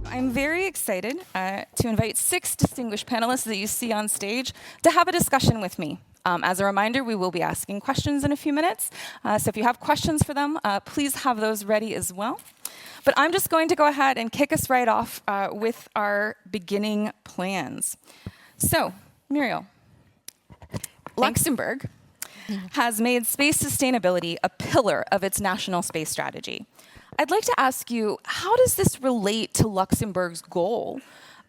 I'm very excited to invite 6 distinguished panelists that you see on stage to have a discussion with me. As a reminder, we will be asking questions in a few minutes. So if you have questions for them, please have those ready as well. But I'm just going to go ahead and kick us right off with our beginning plans. So, Muriel, Luxembourg has made space sustainability a pillar of its national space strategy. I'd like to ask you, how does this relate to Luxembourg's goal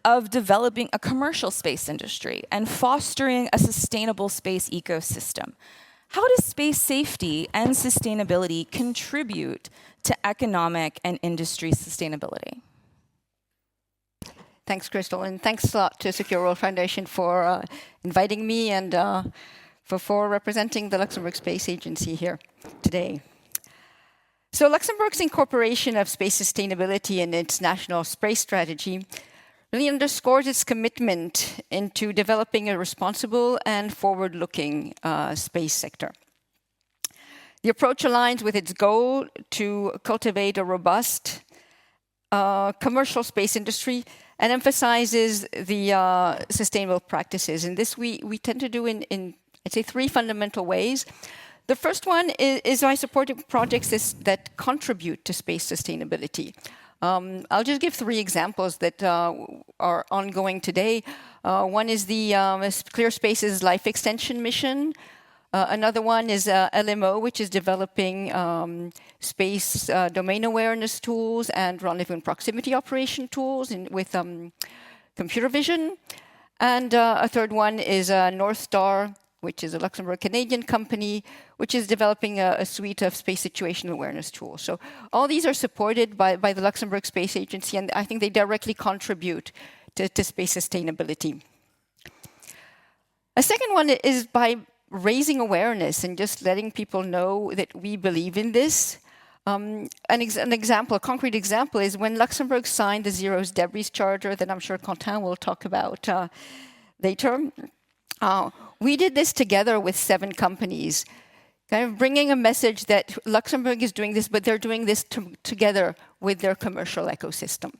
of developing a commercial space industry and fostering a sustainable space ecosystem? How does space safety and sustainability contribute to economic and industry sustainability? Thanks, Crystal, and thanks a lot to Secure World Foundation for inviting me and for representing the Luxembourg Space Agency here today. So Luxembourg's incorporation of space sustainability in its national space strategy really underscores its commitment into developing a responsible and forward-looking space sector. The approach aligns with its goal to cultivate a robust commercial space industry and emphasizes the sustainable practices. And this we tend to do in I'd say 3 fundamental ways. The first one is by supporting projects that contribute to space sustainability. I'll just give 3 examples that are ongoing today. One is the Clear Space's Life Extension mission. Another one is LMO, which is developing space domain awareness tools and rendezvous and proximity operation tools with computer vision. And a third one is North Star, which is a Luxembourg-Canadian company, which is developing a suite of space situational awareness tools. So all these are supported by the Luxembourg Space Agency, and I think they directly contribute to space sustainability. A second one is by raising awareness and just letting people know that we believe in this. A concrete example is when Luxembourg signed the Zero Debris Charter that I'm sure Quentin will talk about later. We did this together with 7 companies, kind of bringing a message that Luxembourg is doing this, but they're doing this together with their commercial ecosystem.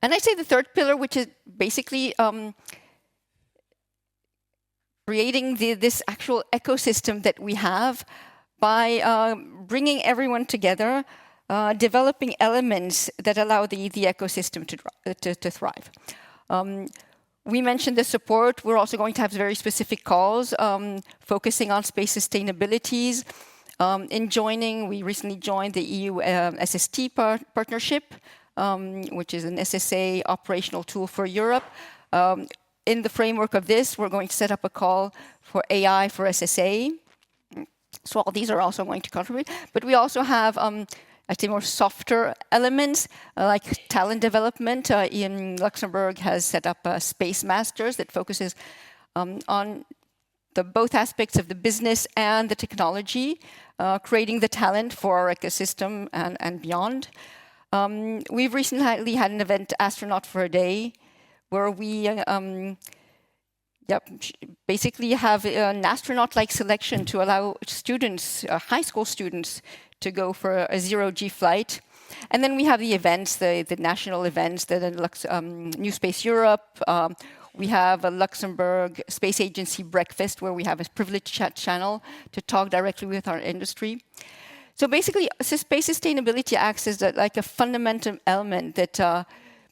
And I'd say the third pillar, which is basically creating this actual ecosystem that we have by bringing everyone together, developing elements that allow the ecosystem to thrive. We mentioned the support. We're also going to have very specific calls focusing on space sustainabilities. We recently joined the EU SST partnership, which is an SSA operational tool for Europe. In the framework of this, we're going to set up a call for AI for SSA. So all these are also going to contribute. But we also have I'd say more softer elements like talent development. In Luxembourg has set up a Space Masters that focuses on both aspects of the business and the technology, creating the talent for our ecosystem and beyond. We've recently had an event, Astronaut for a Day, where we basically have an astronaut-like selection to allow students, high school students, to go for a zero-G flight. And then we have the events, the national events, New Space Europe. We have a Luxembourg Space Agency breakfast where we have a privileged chat channel to talk directly with our industry. So basically, space sustainability acts as like a fundamental element that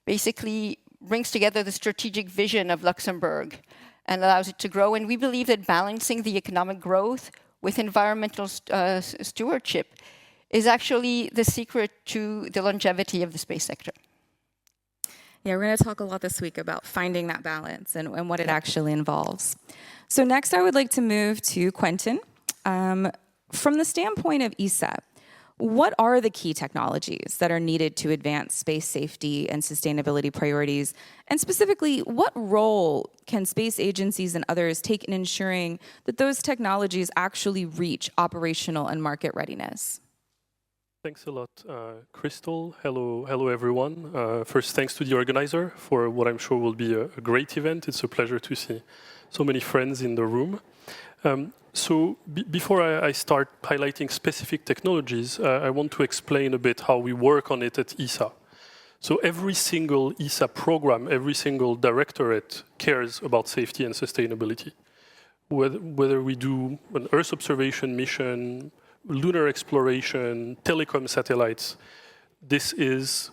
basically brings together the strategic vision of Luxembourg and allows it to grow. And we believe that balancing the economic growth with environmental stewardship is actually the secret to the longevity of the space sector. Yeah, we're going to talk a lot this week about finding that balance and what it actually involves. So next, I would like to move to Quentin. From the standpoint of ESA, what are the key technologies that are needed to advance space safety and sustainability priorities? And specifically, what role can space agencies and others take in ensuring that those technologies actually reach operational and market readiness? Thanks a lot, Crystal. Hello, everyone. First, thanks to the organizer for what I'm sure will be a great event. It's a pleasure to see so many friends in the room. Before I start highlighting specific technologies, I want to explain a bit how we work on it at ESA. So every single ESA program, every single directorate cares about safety and sustainability. Whether we do an Earth observation mission, lunar exploration, telecom satellites, this is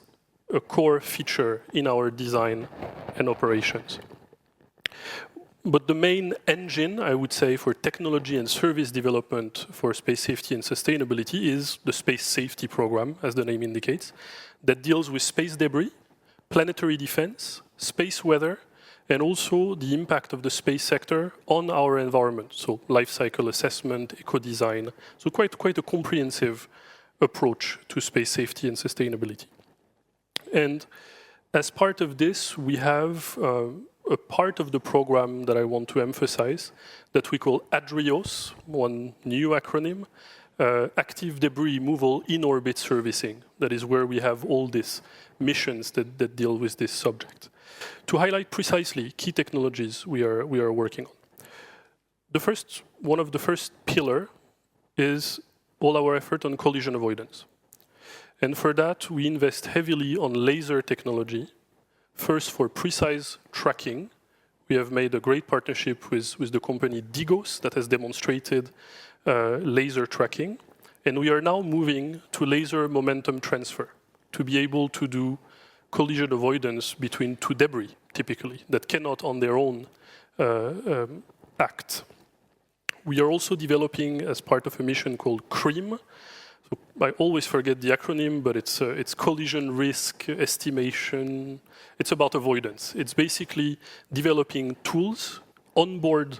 a core feature in our design and operations. But the main engine, I would say, for technology and service development for space safety and sustainability is the Space Safety Program, as the name indicates, that deals with space debris, planetary defense, space weather, and also the impact of the space sector on our environment, so life cycle assessment, eco-design, so quite a comprehensive approach to space safety and sustainability. And as part of this, we have a part of the program that I want to emphasize that we call ADRIOS, one new acronym, Active Debris Removal in Orbit Servicing. That is where we have all these missions that deal with this subject. To highlight precisely key technologies we are working on. One of the first pillar is all our effort on collision avoidance. And for that, we invest heavily on laser technology. First, for precise tracking, we have made a great partnership with the company Digos that has demonstrated laser tracking. And we are now moving to laser momentum transfer to be able to do collision avoidance between two debris, typically, that cannot on their own act. We are also developing, as part of a mission called CREAM. So I always forget the acronym, but it's collision risk estimation. It's about avoidance. It's basically developing tools, onboard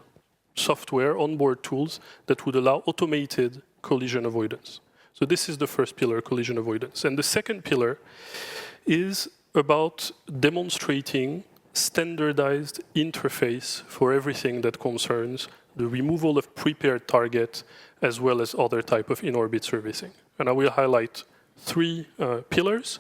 software, onboard tools that would allow automated collision avoidance. So this is the first pillar, collision avoidance. And the second pillar is about demonstrating standardized interface for everything that concerns the removal of prepared target as well as other type of in-orbit servicing. And I will highlight three pillars.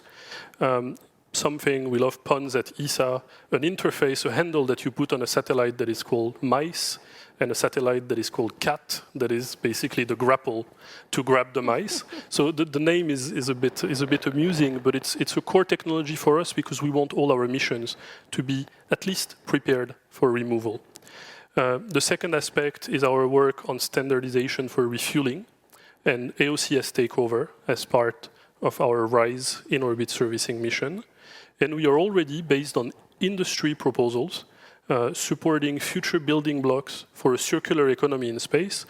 Something, we love puns at ESA, an interface, a handle that you put on a satellite that is called mice, and a satellite that is called cat, that is basically the grapple to grab the mice. So the name is a bit amusing, but it's a core technology for us because we want all our missions to be at least prepared for removal. The second aspect is our work on standardization for refueling and AOCS takeover as part of our RISE in-orbit servicing mission. And we are already, based on industry proposals, supporting future building blocks for a circular economy in space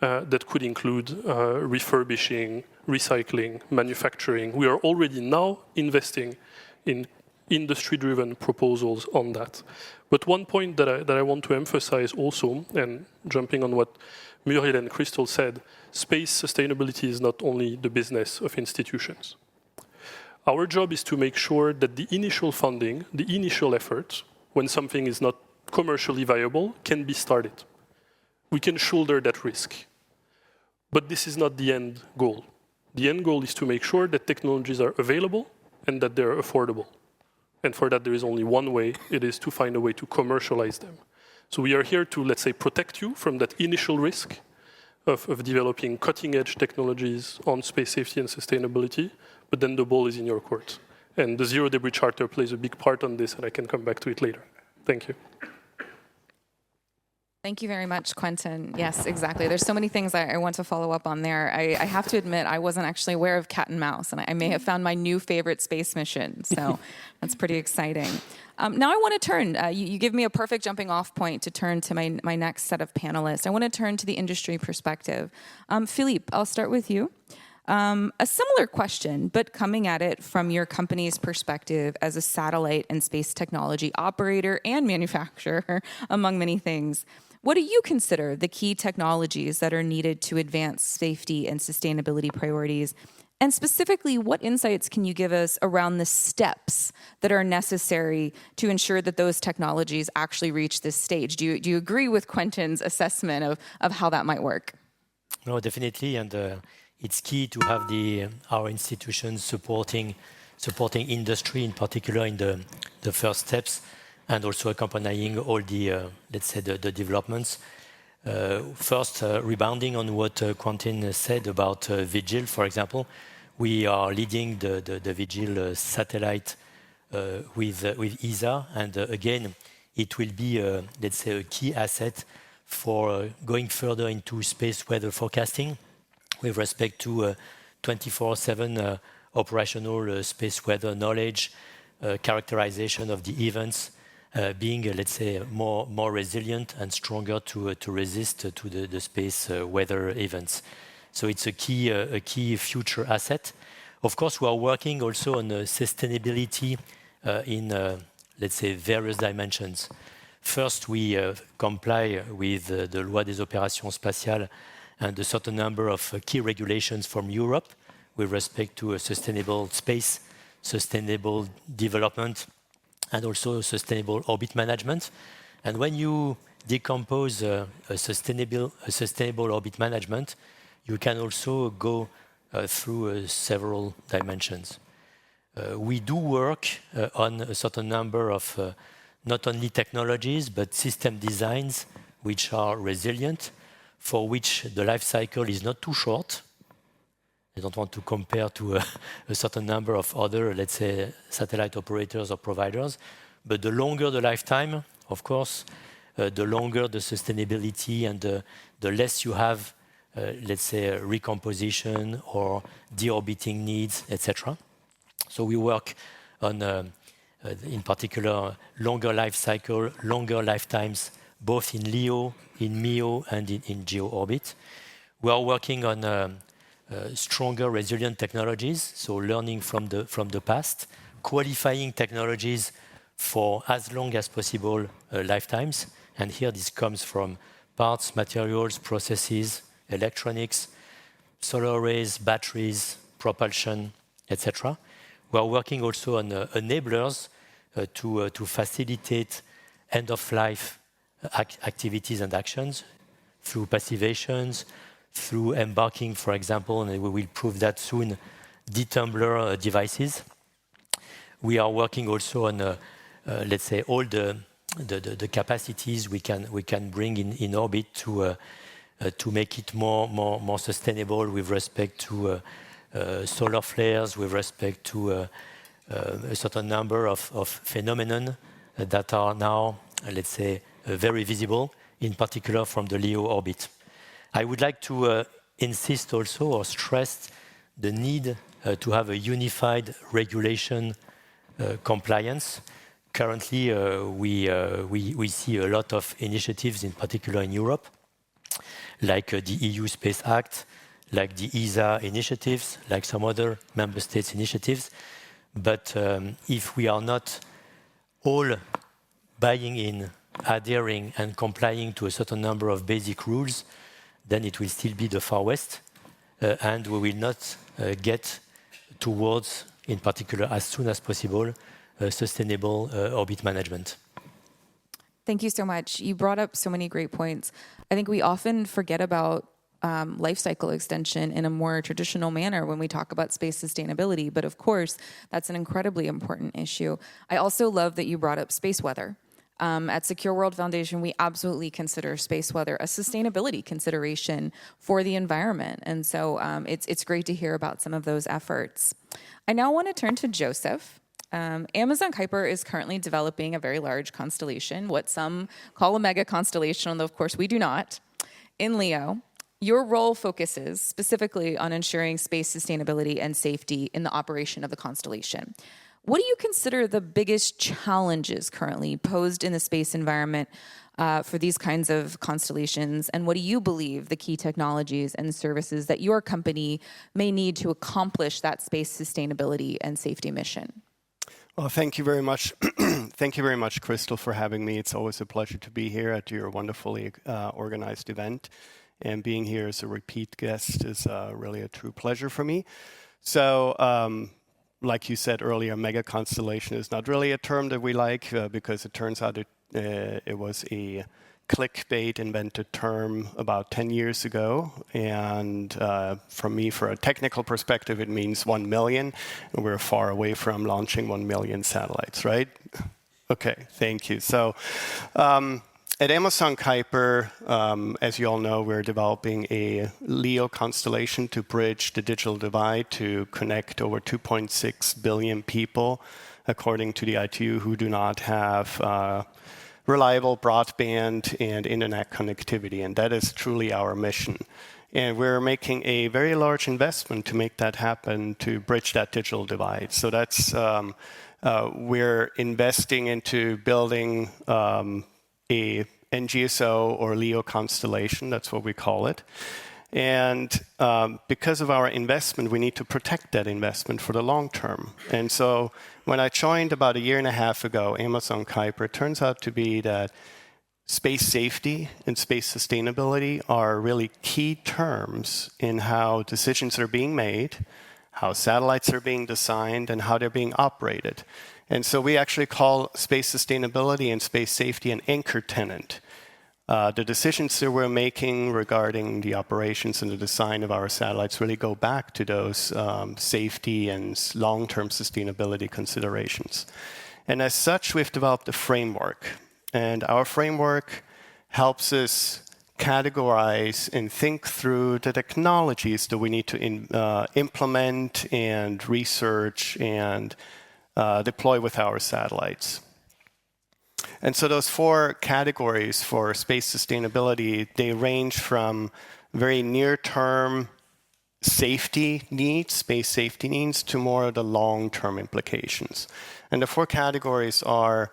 that could include refurbishing, recycling, manufacturing. We are already now investing in industry-driven proposals on that. But one point that I want to emphasize also, and jumping on what Muriel and Crystal said, space sustainability is not only the business of institutions. Our job is to make sure that the initial funding, the initial efforts, when something is not commercially viable, can be started. We can shoulder that risk. But this is not the end goal. The end goal is to make sure that technologies are available and that they're affordable. And for that, there is only one way. It is to find a way to commercialize them. So we are here to, let's say, protect you from that initial risk of developing cutting-edge technologies on space safety and sustainability, but then the ball is in your court. And the Zero Debris Charter plays a big part on this, and I can come back to it later. Thank you. Thank you very much, Quentin. Yes, exactly. There's so many things I want to follow up on there. I have to admit, I wasn't actually aware of cat and mouse, and I may have found my new favorite space mission. So that's pretty exciting. Now I want to turn. You give me a perfect jumping off point to turn to my next set of panelists. I want to turn to the industry perspective. Philippe, I'll start with you. A similar question, but coming at it from your company's perspective as a satellite and space technology operator and manufacturer, among many things. What do you consider the key technologies that are needed to advance safety and sustainability priorities? And specifically, what insights can you give us around the steps that are necessary to ensure that those technologies actually reach this stage? Do you agree with Quentin's assessment of how that might work? No, definitely, and it's key to have our institutions supporting industry, in particular in the first steps, and also accompanying all the let's say the developments. First, rebounding on what Quentin said about Vigil, for example, we are leading the Vigil satellite with ESA, and again, it will be, let's say, a key asset for going further into space weather forecasting with respect to 24/7 operational space weather knowledge, characterization of the events, being, let's say, more resilient and stronger to resist to the space weather events. So it's a key future asset. Of course, we are working also on sustainability in, let's say, various dimensions. First, we comply with the Loi des Opérations Spatiales and a certain number of key regulations from Europe with respect to a sustainable space, sustainable development, and also sustainable orbit management. And when you decompose a sustainable orbit management, you can also go through several dimensions. We do work on a certain number of not only technologies, but system designs which are resilient, for which the life cycle is not too short. I don't want to compare to a certain number of other, let's say, satellite operators or providers, but the longer the lifetime, of course, the longer the sustainability and the less you have, let's say, recomposition or deorbiting needs, etc. So we work on, in particular, longer life cycle, longer lifetimes, both in LEO, in MEO, and in GEO orbit. We are working on stronger resilient technologies, so learning from the past, qualifying technologies for as long as possible lifetimes. And here this comes from parts, materials, processes, electronics, solar arrays, batteries, propulsion, etc. We are working also on enablers to facilitate end-of-life activities and actions through passivations, through embarking, for example, and we will prove that soon, detumbler devices. We are working also on, let's say, all the capacities we can bring in orbit to make it more sustainable with respect to solar flares, with respect to a certain number of phenomena that are now, let's say, very visible, in particular from the LEO orbit. I would like to insist also or stress the need to have a unified regulation compliance. Currently, we see a lot of initiatives, in particular in Europe, like the EU Space Act, like the ESA initiatives, like some other member states' initiatives. But if we are not all buying in, adhering and complying to a certain number of basic rules, then it will still be the Far West, and we will not get towards, in particular, as soon as possible, sustainable orbit management. Thank you so much. You brought up so many great points. I think we often forget about life cycle extension in a more traditional manner when we talk about space sustainability, but of course, that's an incredibly important issue. I also love that you brought up space weather. At Secure World Foundation, we absolutely consider space weather a sustainability consideration for the environment. And so it's great to hear about some of those efforts. I now want to turn to Joseph. Amazon Kuiper is currently developing a very large constellation, what some call a mega constellation, although of course we do not, in LEO. Your role focuses specifically on ensuring space sustainability and safety in the operation of the constellation. What do you consider the biggest challenges currently posed in the space environment for these kinds of constellations? And what do you believe the key technologies and services that your company may need to accomplish that space sustainability and safety mission? Well, thank you very much. Thank you very much, Crystal, for having me. It's always a pleasure to be here at your wonderfully organized event. And being here as a repeat guest is really a true pleasure for me. So, like you said earlier, mega constellation is not really a term that we like because it turns out it was a clickbait invented term about 10 years ago. And from me, for a technical perspective, it means 1 million. And we're far away from launching 1 million satellites, right? Okay, thank you. So At Amazon Kuiper, as you all know, we're developing a LEO constellation to bridge the digital divide to connect over 2.6 billion people, according to the ITU, who do not have reliable broadband and internet connectivity. And that is truly our mission. And we're making a very large investment to make that happen, to bridge that digital divide. So that's we're investing into building a NGSO or LEO constellation. That's what we call it. And because of our investment, we need to protect that investment for the long term. And so when I joined about 1.5 years ago, Amazon Kuiper, it turns out to be that space safety and space sustainability are really key terms in how decisions are being made, how satellites are being designed, and how they're being operated. And so we actually call space sustainability and space safety an anchor tenant. The decisions that we're making regarding the operations and the design of our satellites really go back to those safety and long-term sustainability considerations. And as such, we've developed a framework. And our framework helps us categorize and think through the technologies that we need to implement and research and deploy with our satellites. And so those 4 categories for space sustainability, they range from very near-term safety needs, space safety needs, to more of the long-term implications. And the 4 categories are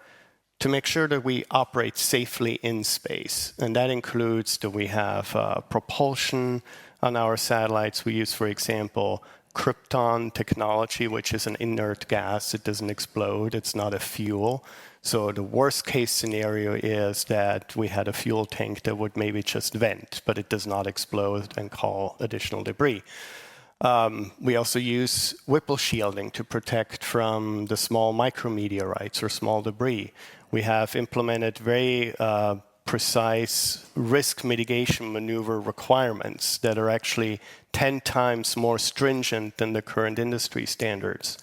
to make sure that we operate safely in space. And that includes that we have propulsion on our satellites. We use, for example, krypton technology, which is an inert gas. It doesn't explode. It's not a fuel. So the worst case scenario is that we had a fuel tank that would maybe just vent, but it does not explode and cause additional debris. We also use Whipple shielding to protect from the small micrometeorites or small debris. We have implemented very precise risk mitigation maneuver requirements that are actually 10 times more stringent than the current industry standards.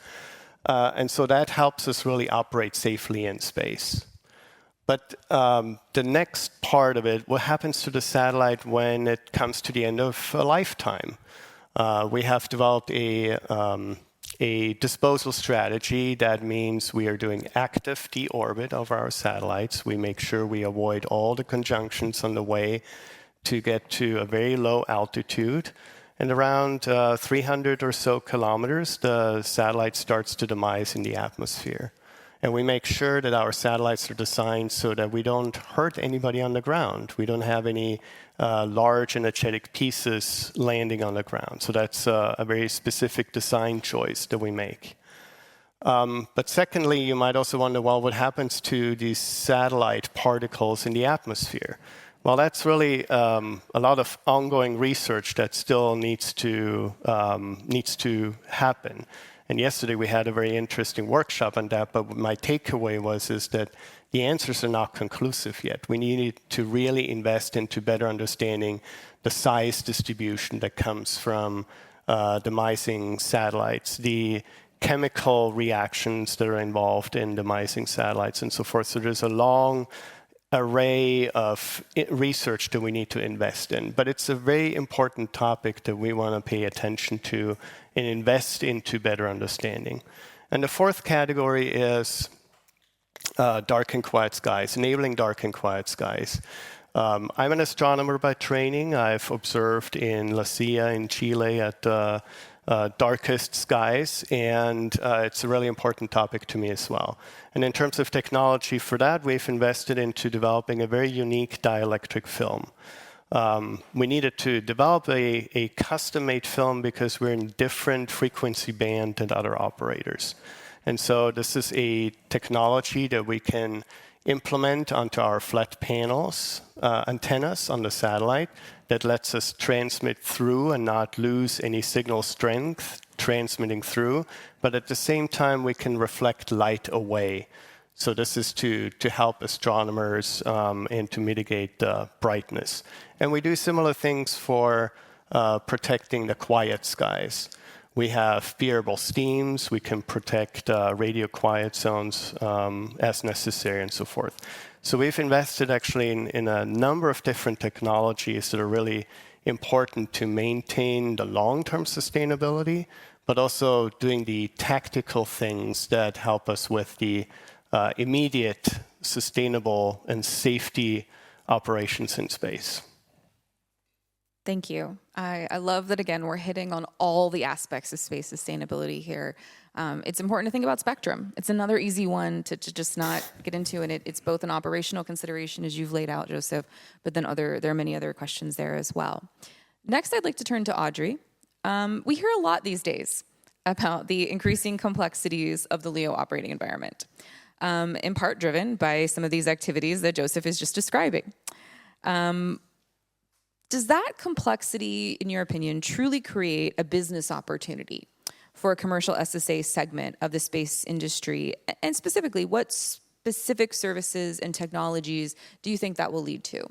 And so that helps us really operate safely in space. But the next part of it, what happens to the satellite when it comes to the end of a lifetime? We have developed a disposal strategy. That means we are doing active deorbit of our satellites. We make sure we avoid all the conjunctions on the way to get to a very low altitude. And around 300 or so kilometers, the satellite starts to demise in the atmosphere. And we make sure that our satellites are designed so that we don't hurt anybody on the ground. We don't have any large energetic pieces landing on the ground. So that's a very specific design choice that we make. But secondly, you might also wonder, well, what happens to these satellite particles in the atmosphere? Well, that's really a lot of ongoing research that still needs to happen. And yesterday we had a very interesting workshop on that, but my takeaway is that the answers are not conclusive yet. We need to really invest into better understanding the size distribution that comes from demising satellites, the chemical reactions that are involved in demising satellites, and so forth. So there's a long array of research that we need to invest in. But it's a very important topic that we want to pay attention to and invest into better understanding. And the 4th category is dark and quiet skies, enabling dark and quiet skies. I'm an astronomer by training. I've observed in La Silla in Chile at darkest skies, and it's a really important topic to me as well. And in terms of technology for that, we've invested into developing a very unique dielectric film. We needed to develop a custom-made film because we're in different frequency band than other operators. And so this is a technology that we can implement onto our flat panels, antennas on the satellite, that lets us transmit through and not lose any signal strength transmitting through, but at the same time we can reflect light away. So this is to help astronomers and to mitigate the brightness. And we do similar things for protecting the quiet skies. We have variable steams. We can protect radio quiet zones as necessary and so forth. So we've invested actually in a number of different technologies that are really important to maintain the long-term sustainability, but also doing the tactical things that help us with the immediate, sustainable, and safety operations in space. Thank you. I love that, again, we're hitting on all the aspects of space sustainability here. It's important to think about spectrum. It's another easy one to just not get into, and it's both an operational consideration, as you've laid out, Joseph, but then there are many other questions there as well. Next, I'd like to turn to Audrey. We hear a lot these days about the increasing complexities of the LEO operating environment, in part driven by some of these activities that Joseph is just describing. Does that complexity, in your opinion, truly create a business opportunity for a commercial SSA segment of the space industry? And specifically, what specific services and technologies do you think that will lead to?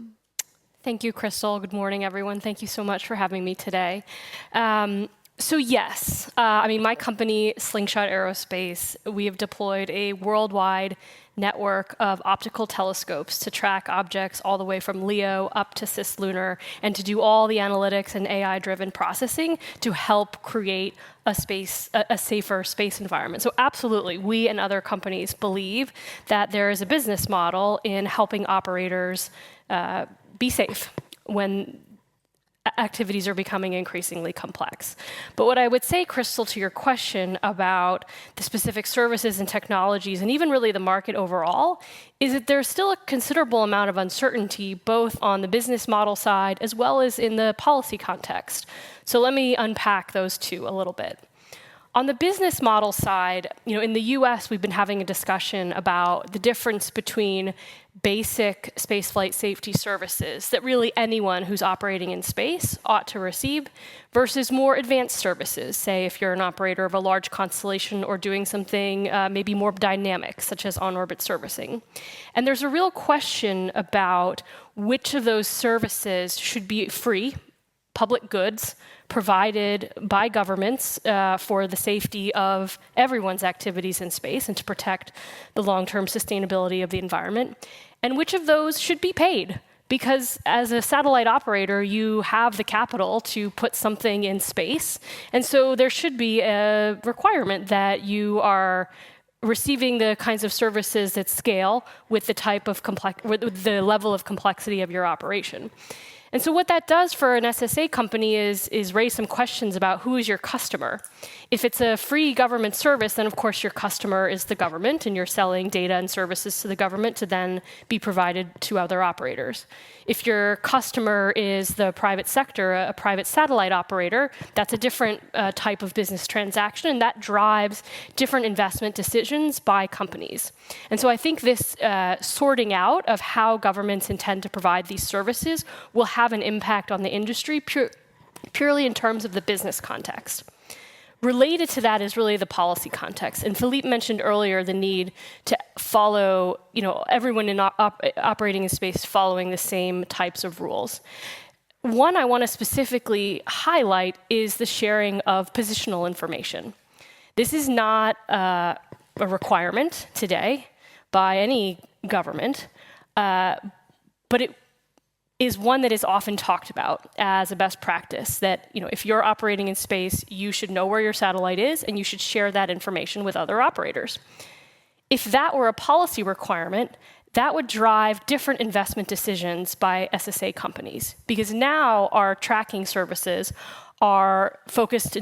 Thank you, Crystal. Good morning, everyone. Thank you so much for having me today. So yes, my company, Slingshot Aerospace, we have deployed a worldwide network of optical telescopes to track objects all the way from LEO up to cislunar, and to do all the analytics and AI-driven processing to help create a safer space environment. So absolutely, we and other companies believe that there is a business model in helping operators be safe when activities are becoming increasingly complex. But what I would say, Crystal, to your question about the specific services and technologies, and even really the market overall, is that there's still a considerable amount of uncertainty, both on the business model side as well as in the policy context. So let me unpack those two a little bit. On the business model side, in the US, we've been having a discussion about the difference between basic spaceflight safety services that really anyone who's operating in space ought to receive versus more advanced services, say if you're an operator of a large constellation or doing something maybe more dynamic, such as on-orbit servicing. And there's a real question about which of those services should be free, public goods, provided by governments for the safety of everyone's activities in space and to protect the long-term sustainability of the environment, and which of those should be paid. Because as a satellite operator, you have the capital to put something in space, and so there should be a requirement that you are receiving the kinds of services that scale with the type of with the level of complexity of your operation. And so what that does for an SSA company is raise some questions about who is your customer. If it's a free government service, then of course your customer is the government, and you're selling data and services to the government to then be provided to other operators. If your customer is the private sector, a private satellite operator, that's a different type of business transaction, and that drives different investment decisions by companies. And so I think this sorting out of how governments intend to provide these services will have an impact on the industry purely in terms of the business context. Related to that is really the policy context. And Philippe mentioned earlier the need to follow, everyone in operating in space following the same types of rules. One I want to specifically highlight is the sharing of positional information. This is not a requirement today by any government, but it is one that is often talked about as a best practice, that if you're operating in space, you should know where your satellite is, and you should share that information with other operators. If that were a policy requirement, that would drive different investment decisions by SSA companies, because now our tracking services are focused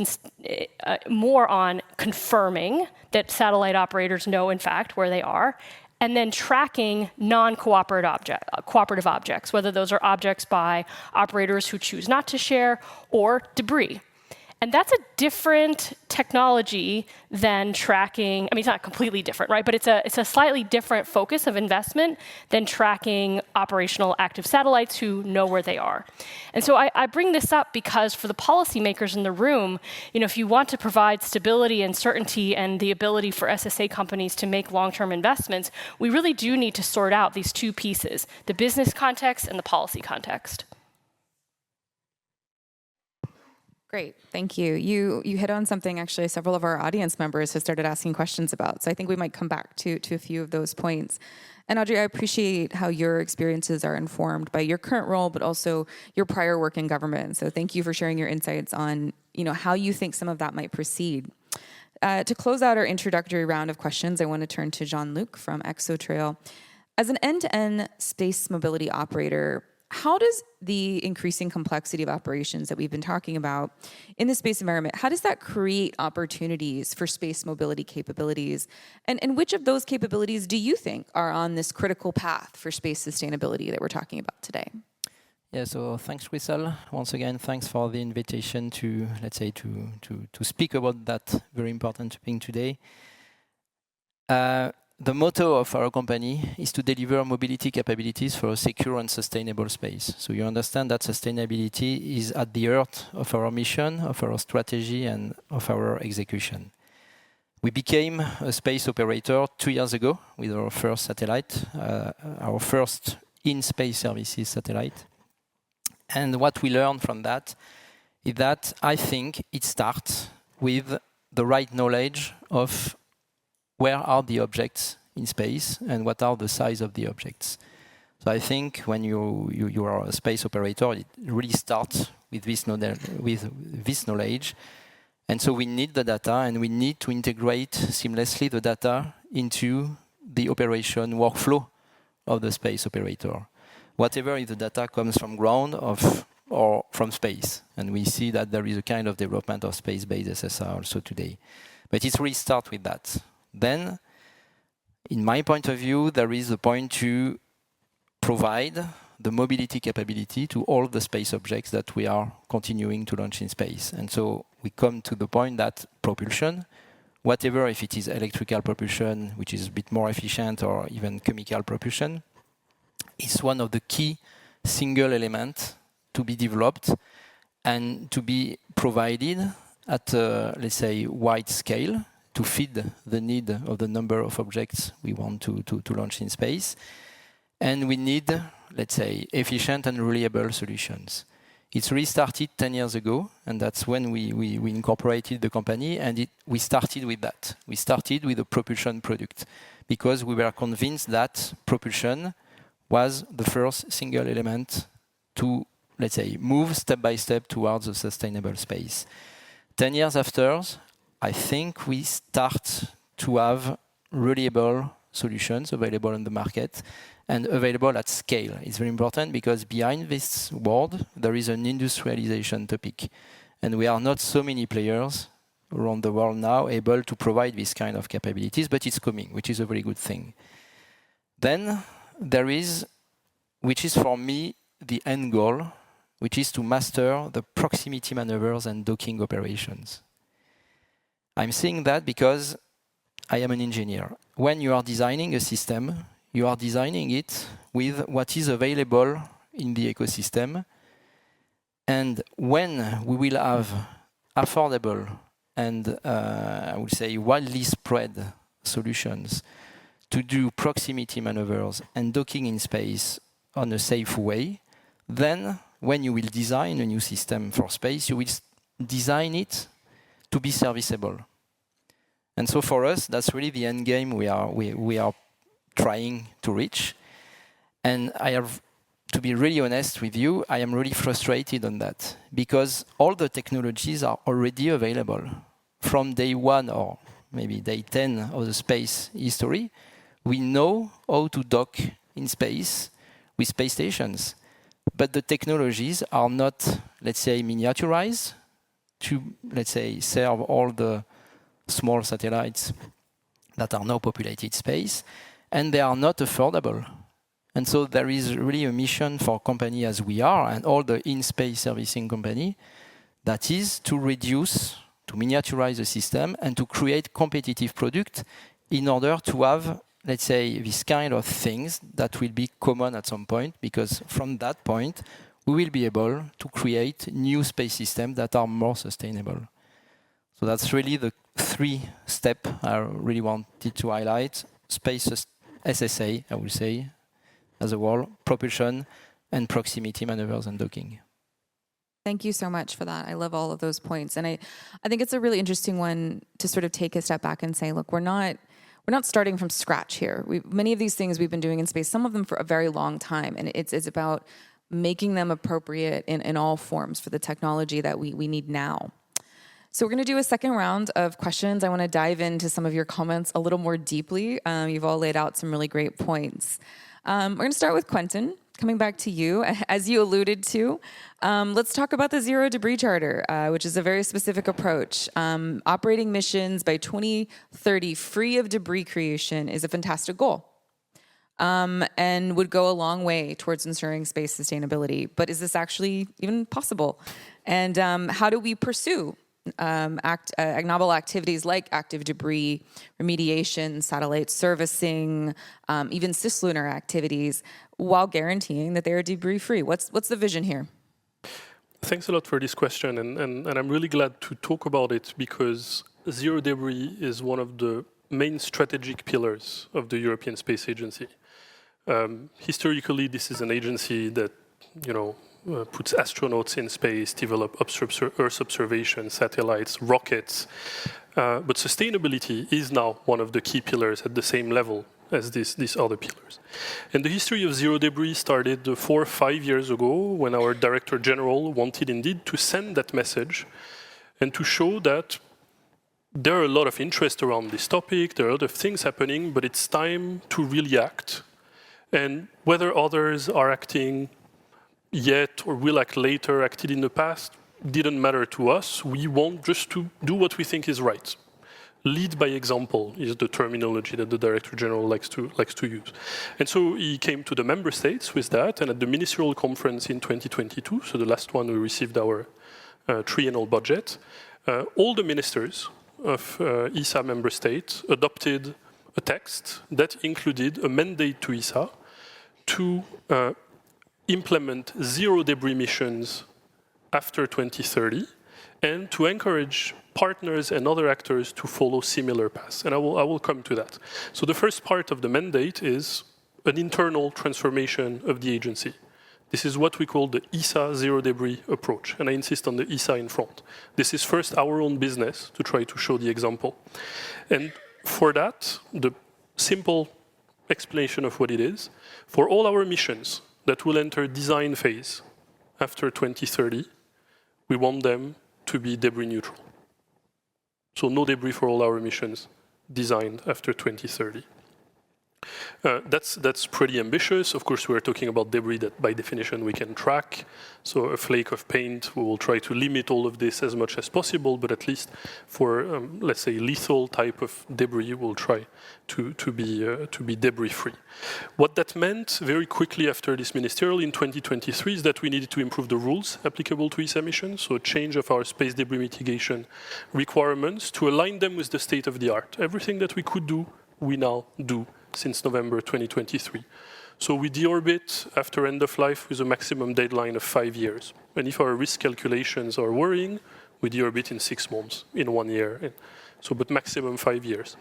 more on confirming that satellite operators know, in fact, where they are, and then tracking cooperative objects, whether those are objects by operators who choose not to share or debris. And that's a different technology than tracking. It's not completely different, right? But it's a slightly different focus of investment than tracking operational active satellites who know where they are. And so I bring this up because for the policymakers in the room, if you want to provide stability and certainty and the ability for SSA companies to make long-term investments, we really do need to sort out these two pieces, the business context and the policy context. Great, thank you. You hit on something actually several of our audience members have started asking questions about. So I think we might come back to a few of those points. And Audrey, I appreciate how your experiences are informed by your current role, but also your prior work in government. So thank you for sharing your insights on how you think some of that might proceed. To close out our introductory round of questions, I want to turn to Jean-Luc from EXOTRAIL. As an end-to-end space mobility operator, how does the increasing complexity of operations that we've been talking about in the space environment, how does that create opportunities for space mobility capabilities? And which of those capabilities do you think are on this critical path for space sustainability that we're talking about today? Yeah, so thanks, Crystal. Once again, thanks for the invitation to, let's say, to speak about that very important thing today. The motto of our company is to deliver mobility capabilities for a secure and sustainable space. So you understand that sustainability is at the heart of our mission, of our strategy, and of our execution. We became a space operator 2 years ago with our first satellite, our first in-space services satellite. And what we learned from that is that I think it starts with the right knowledge of where are the objects in space and what are the size of the objects. So I think when you are a space operator, it really starts with this knowledge. And so we need the data, and we need to integrate seamlessly the data into the operation workflow of the space operator. Whatever if the data comes from ground or from space. And we see that there is a kind of development of space-based SSR also today. But it really starts with that. Then, in my point of view, there is a point to provide the mobility capability to all the space objects that we are continuing to launch in space. And so we come to the point that propulsion, whatever if it is electrical propulsion, which is a bit more efficient, or even chemical propulsion, is one of the key single elements to be developed and to be provided at a, let's say, wide scale to feed the need of the number of objects we want to launch in space. And we need, let's say, efficient and reliable solutions. It's restarted 10 years ago, and that's when we incorporated the company, and we started with that. We started with a propulsion product because we were convinced that propulsion was the first single element to, let's say, move step by step towards a sustainable space. 10 years after, I think we start to have reliable solutions available on the market and available at scale. It's very important because behind this word, there is an industrialization topic. And we are not so many players around the world now able to provide this kind of capabilities, but it's coming, which is a very good thing. Then there is, which is for me the end goal, which is to master the proximity maneuvers and docking operations. I'm saying that because I am an engineer. When you are designing a system, you are designing it with what is available in the ecosystem. And when we will have affordable and, I would say, widely spread solutions to do proximity maneuvers and docking in space on a safe way, then when you will design a new system for space, you will design it to be serviceable. And so for us, that's really the end game we are trying to reach. And I have to be really honest with you, I am really frustrated on that because all the technologies are already available from day 1 or maybe day 10 of the space history. We know how to dock in space with space stations, but the technologies are not, let's say, miniaturized to, let's say, serve all the small satellites that are now populated space, and they are not affordable. And so there is really a mission for a company as we are, and all the in-space servicing company, that is to reduce, to miniaturize the system, and to create competitive product in order to have, let's say, this kind of things that will be common at some point, because from that point, we will be able to create new space systems that are more sustainable. So that's really the 3 steps I really wanted to highlight. Space SSA, I would say, as a whole, propulsion, and proximity maneuvers and docking. Thank you so much for that. I love all of those points. And I think it's a really interesting one to sort of take a step back and say, look, we're not starting from scratch here. Many of these things we've been doing in space, some of them for a very long time. And it's about making them appropriate in all forms for the technology that we need now. So we're going to do a second round of questions. I want to dive into some of your comments a little more deeply. You've all laid out some really great points. We're going to start with Quentin. Coming back to you, as you alluded to, let's talk about the Zero Debris Charter, which is a very specific approach. Operating missions by 2030 free of debris creation is a fantastic goal and would go a long way towards ensuring space sustainability. But is this actually even possible? And how do we pursue novel activities like active debris, remediation, satellite servicing, even cislunar activities, while guaranteeing that they are debris-free? What's the vision here? Thanks a lot for this question, and I'm really glad to talk about it because zero debris is one of the main strategic pillars of the European Space Agency. Historically, this is an agency that, puts astronauts in space, develop Earth observation, satellites, rockets. But sustainability is now one of the key pillars at the same level as these other pillars. And the history of zero debris started 4 or 5 years ago when our Director General wanted indeed to send that message and to show that there are a lot of interest around this topic, there are a lot of things happening, but it's time to really act. And whether others are acting yet or will act later, acted in the past, didn't matter to us. We want just to do what we think is right. Lead by example is the terminology that the Director General likes to use. And so he came to the member states with that, and at the ministerial conference in 2022, so the last one we received our triennial budget, all the ministers of ESA member states adopted a text that included a mandate to ESA to implement zero debris missions after 2030 and to encourage partners and other actors to follow similar paths. And I will come to that. So the first part of the mandate is an internal transformation of the agency. This is what we call the ESA zero debris approach. And I insist on the ESA in front. This is first our own business to try to show the example. And for that, the simple explanation of what it is, for all our missions that will enter design phase after 2030, we want them to be debris neutral. So no debris for all our missions designed after 2030. That's pretty ambitious. Of course, we're talking about debris that by definition we can track. So a flake of paint, we will try to limit all of this as much as possible, but at least for, let's say, lethal type of debris, we'll try to be debris-free. What that meant very quickly after this ministerial in 2023 is that we needed to improve the rules applicable to ESA missions, so a change of our space debris mitigation requirements to align them with the state of the art. Everything that we could do, we now do since November 2023. So we deorbit after end of life with a maximum deadline of 5 years. And if our risk calculations are worrying, we deorbit in 6 months, in 1 year. So, but maximum 5 years.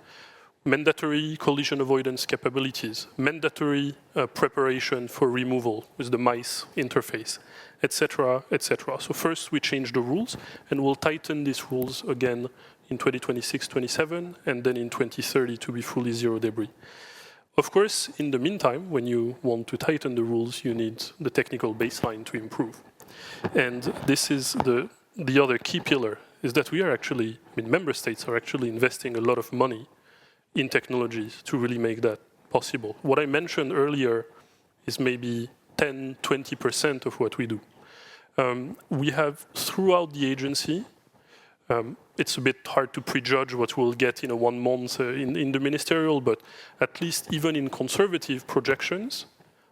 Mandatory collision avoidance capabilities, mandatory preparation for removal with the MICE interface, etc., etc. So first we change the rules, and we'll tighten these rules again in 2026-27, and then in 2030 to be fully zero debris. Of course, in the meantime, when you want to tighten the rules, you need the technical baseline to improve. And this is the other key pillar, is that we are actually, member states are actually investing a lot of money in technologies to really make that possible. What I mentioned earlier is maybe 10, 20% of what we do. We have, throughout the agency, it's a bit hard to prejudge what we'll get in a 1 month in the ministerial, but at least even in conservative projections,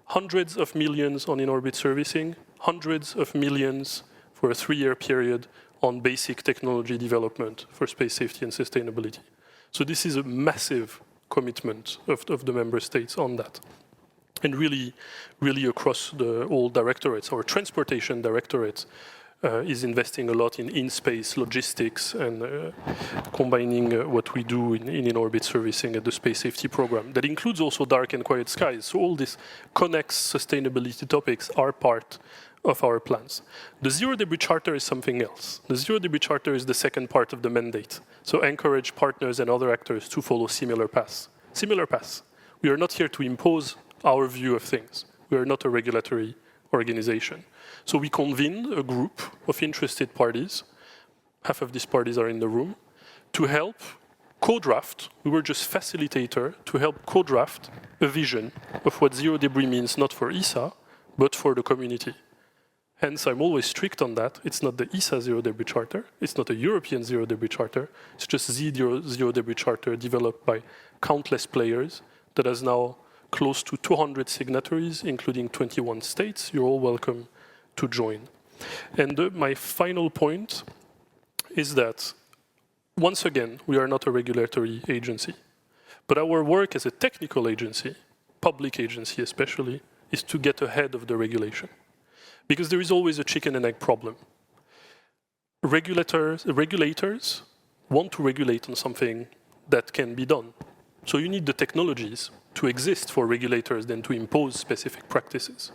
hundreds of millions on in-orbit servicing, hundreds of millions for a 3-year period on basic technology development for space safety and sustainability. So this is a massive commitment of the member states on that. And really across all directorates, our transportation directorates, is investing a lot in in-space logistics and combining what we do in in-orbit servicing at the space safety program. That includes also dark and quiet skies. So all this connects sustainability topics are part of our plans. The Zero Debris Charter is something else. The Zero Debris Charter is the second part of the mandate. So encourage partners and other actors to follow similar paths. Similar paths. We are not here to impose our view of things. We are not a regulatory organization. So we convened a group of interested parties, half of these parties are in the room, to help co-draft, we were just facilitator, to help co-draft a vision of what zero debris means not for ESA, but for the community. Hence, I'm always strict on that. It's not the ESA Zero Debris Charter. It's not a European Zero Debris Charter. It's just the Zero Debris Charter developed by countless players that has now close to 200 signatories, including 21 states. You're all welcome to join. And my final point is that, once again, we are not a regulatory agency. But our work as a technical agency, public agency especially, is to get ahead of the regulation. Because there is always a chicken and egg problem. Regulators want to regulate on something that can be done. So you need the technologies to exist for regulators than to impose specific practices.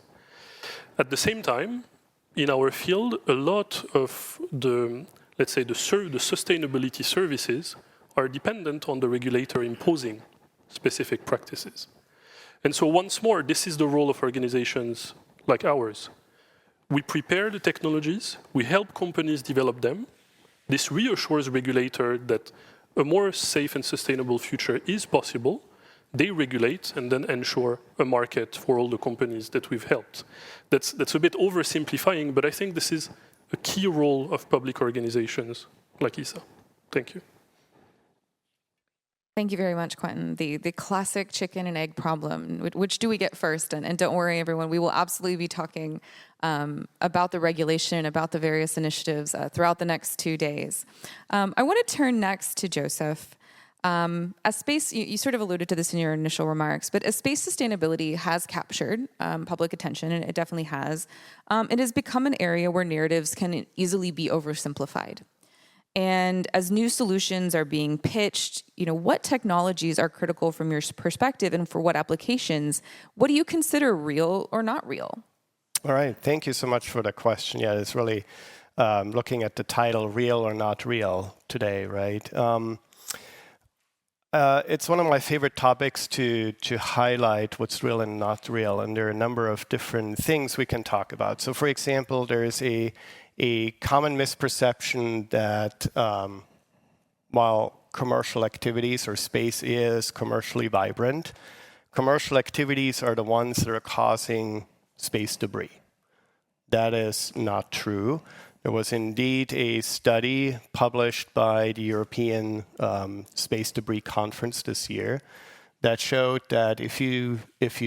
At the same time, in our field, a lot of the, let's say, the sustainability services are dependent on the regulator imposing specific practices. And so once more, this is the role of organizations like ours. We prepare the technologies, we help companies develop them. This reassures regulators that a more safe and sustainable future is possible. They regulate and then ensure a market for all the companies that we've helped. That's a bit oversimplifying, but I think this is a key role of public organizations like ESA. Thank you. Thank you very much, Quentin. The classic chicken and egg problem, which do we get first? And don't worry, everyone, we will absolutely be talking about the regulation, about the various initiatives throughout the next 2 days. I want to turn next to Joseph. As space, you sort of alluded to this in your initial remarks, but as space sustainability has captured public attention, and it definitely has, it has become an area where narratives can easily be oversimplified. And as new solutions are being pitched, what technologies are critical from your perspective and for what applications? What do you consider real or not real? All right, thank you so much for the question. Yeah, it's really looking at the title, Real or Not Real, today, right? It's one of my favorite topics to highlight what's real and not real, and there are a number of different things we can talk about. So, for example, there is a common misperception that while commercial activities or space is commercially vibrant, commercial activities are the ones that are causing space debris. That is not true. There was indeed a study published by the European Space Debris Conference this year that showed that if you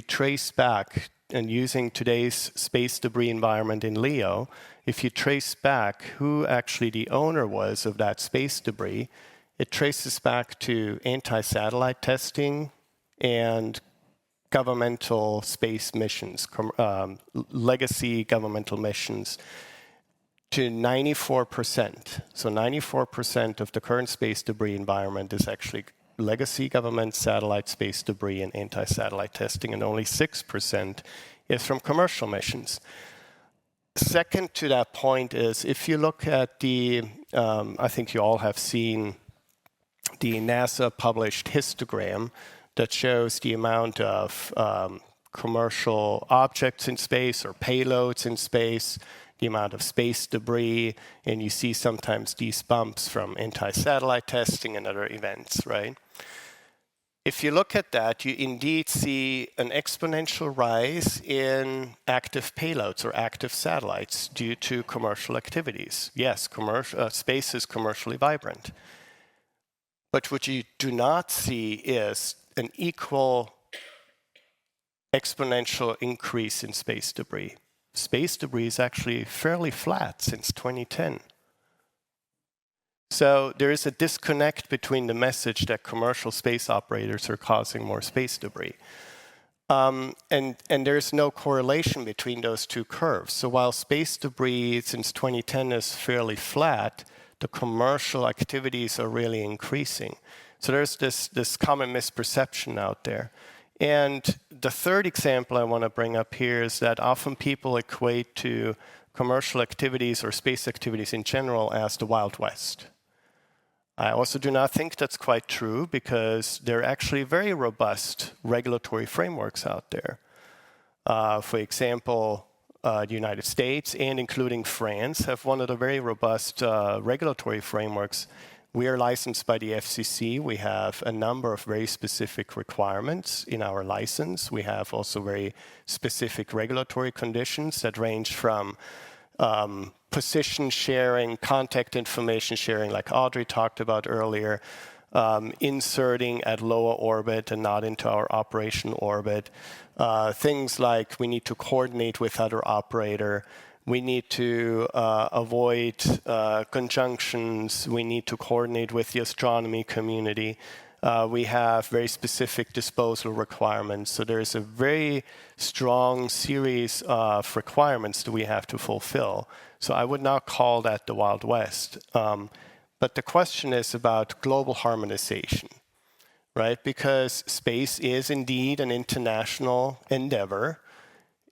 trace back, and using today's space debris environment in LEO, if you trace back who actually the owner was of that space debris, it traces back to anti-satellite testing and governmental space missions, legacy governmental missions, to 94%. So 94% of the current space debris environment is actually legacy government satellite space debris and anti-satellite testing, and only 6% is from commercial missions. Second to that point is, if you look at the, I think you all have seen the NASA published histogram that shows the amount of commercial objects in space or payloads in space, the amount of space debris, and you see sometimes these bumps from anti-satellite testing and other events, right? If you look at that, you indeed see an exponential rise in active payloads or active satellites due to commercial activities. Yes, space is commercially vibrant. But what you do not see is an equal exponential increase in space debris. Space debris is actually fairly flat since 2010. So there is a disconnect between the message that commercial space operators are causing more space debris. And there's no correlation between those two curves. So while space debris since 2010 is fairly flat, the commercial activities are really increasing. So there's this common misperception out there. And the third example I want to bring up here is that often people equate to commercial activities or space activities in general as the Wild West. I also do not think that's quite true, because there are actually very robust regulatory frameworks out there. For example, the United States, and including France, have one of the very robust regulatory frameworks. We are licensed by the FCC. We have a number of very specific requirements in our license. We have also very specific regulatory conditions that range from position sharing, contact information sharing, like Audrey talked about earlier, inserting at lower orbit and not into our operation orbit. Things like we need to coordinate with other operator. We need to avoid conjunctions. We need to coordinate with the astronomy community. We have very specific disposal requirements. So there's a very strong series of requirements that we have to fulfill. So I would not call that the Wild West. But the question is about global harmonization, right? Because space is indeed an international endeavor.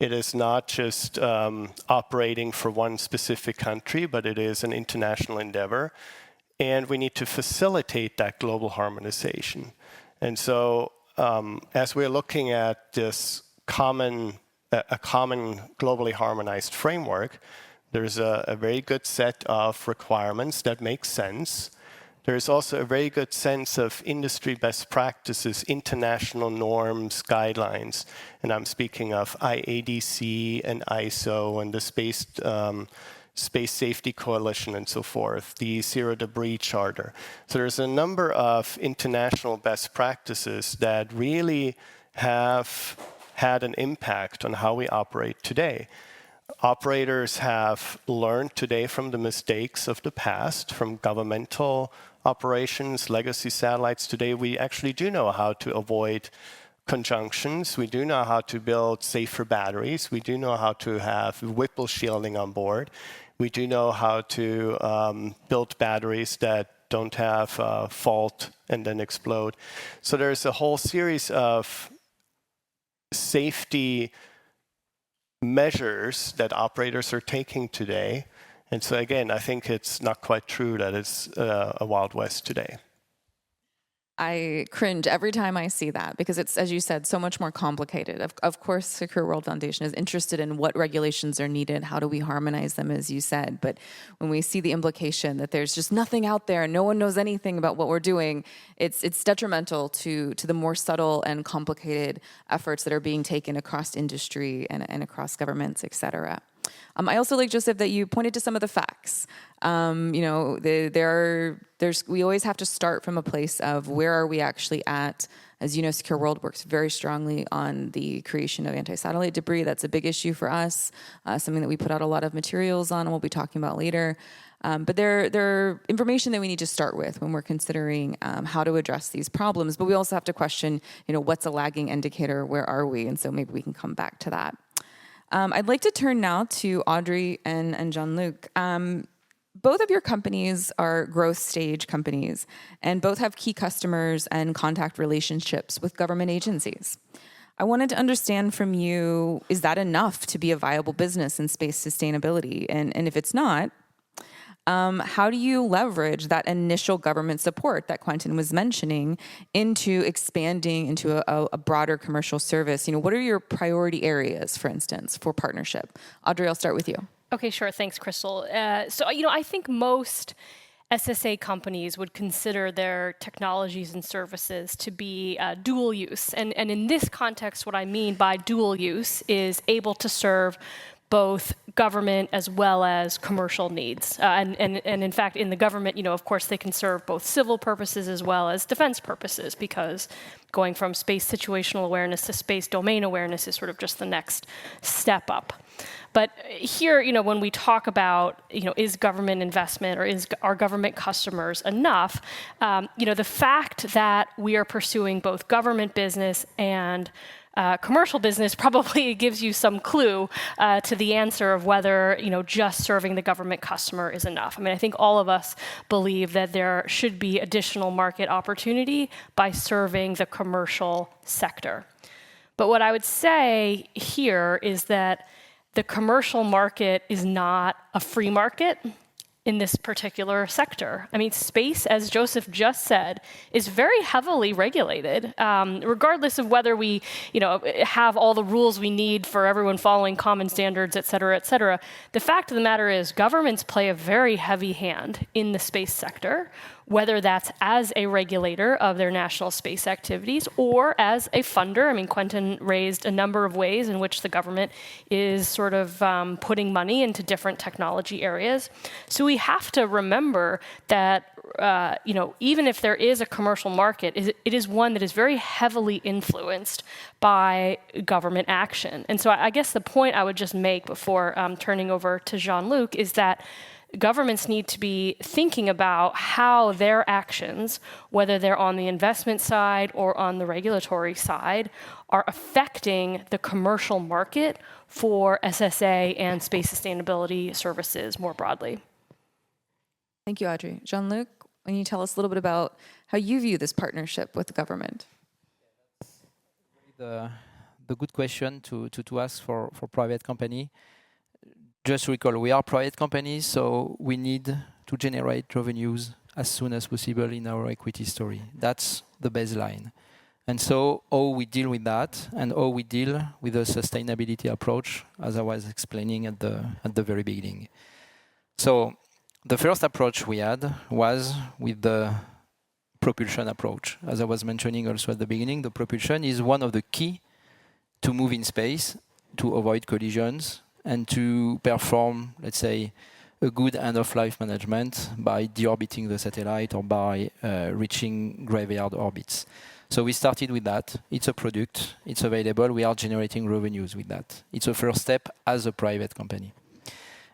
It is not just operating for one specific country, but it is an international endeavor. And we need to facilitate that global harmonization. And so as we're looking at this a common globally harmonized framework, there's a very good set of requirements that make sense. There's also a very good sense of industry best practices, international norms, guidelines. And I'm speaking of IADC and ISO and the Space Safety Coalition and so forth, the Zero Debris Charter. So there's a number of international best practices that really have had an impact on how we operate today. Operators have learned today from the mistakes of the past, from governmental operations, legacy satellites. Today, we actually do know how to avoid conjunctions. We do know how to build safer batteries. We do know how to have Whipple shielding on board. We do know how to build batteries that don't have fault and then explode. So there's a whole series of safety measures that operators are taking today. And so again, I think it's not quite true that it's a Wild West today. I cringe every time I see that, because it's, as you said, so much more complicated. Of course, Secure World Foundation is interested in what regulations are needed, how do we harmonize them, as you said. But when we see the implication that there's just nothing out there, no one knows anything about what we're doing, it's detrimental to the more subtle and complicated efforts that are being taken across industry and across governments, et cetera. I also like, Joseph, that you pointed to some of the facts. We always have to start from a place of where are we actually at. As you know, Secure World works very strongly on the creation of anti-satellite debris. That's a big issue for us, something that we put out a lot of materials on and we'll be talking about later. But they're information that we need to start with when we're considering how to address these problems. But we also have to question, what's a lagging indicator? Where are we? And so maybe we can come back to that. I'd like to turn now to Audrey and Jean-Luc. Both of your companies are growth stage companies, and both have key customers and contact relationships with government agencies. I wanted to understand from you, is that enough to be a viable business in space sustainability? And if it's not, how do you leverage that initial government support that Quentin was mentioning into expanding into a broader commercial service? What are your priority areas, for instance, for partnership? Audrey, I'll start with you. Okay, sure. Thanks, Crystal. I think most SSA companies would consider their technologies and services to be dual use. And in this context, what I mean by dual use is able to serve both government as well as commercial needs. And in fact, in the government, of course, they can serve both civil purposes as well as defense purposes, because going from space situational awareness to space domain awareness is sort of just the next step up. But here, when we talk about, is government investment or are government customers enough, the fact that we are pursuing both government business and commercial business probably gives you some clue to the answer of whether, just serving the government customer is enough. I think all of us believe that there should be additional market opportunity by serving the commercial sector. But what I would say here is that the commercial market is not a free market in this particular sector. I mean, space, as Joseph just said, is very heavily regulated, regardless of whether we, have all the rules we need for everyone following common standards, et cetera, et cetera. The fact of the matter is governments play a very heavy hand in the space sector, whether that's as a regulator of their national space activities or as a funder. I mean, Quentin raised a number of ways in which the government is sort of putting money into different technology areas. So we have to remember that, even if there is a commercial market, it is one that is very heavily influenced by government action. And so I guess the point I would just make before turning over to Jean-Luc is that governments need to be thinking about how their actions, whether they're on the investment side or on the regulatory side, are affecting the commercial market for SSA and space sustainability services more broadly. Thank you, Audrey. Jean-Luc, can you tell us a little bit about how you view this partnership with the government? The good question to ask for private company. Just recall, we are private companies, so we need to generate revenues as soon as possible in our equity story. That's the baseline. And so how we deal with that and how we deal with the sustainability approach, as I was explaining at the very beginning. So the first approach we had was with the propulsion approach. As I was mentioning also at the beginning, the propulsion is one of the key to move in space, to avoid collisions, and to perform, let's say, a good end-of-life management by deorbiting the satellite or by reaching graveyard orbits. So we started with that. It's a product. It's available. We are generating revenues with that. It's a first step as a private company.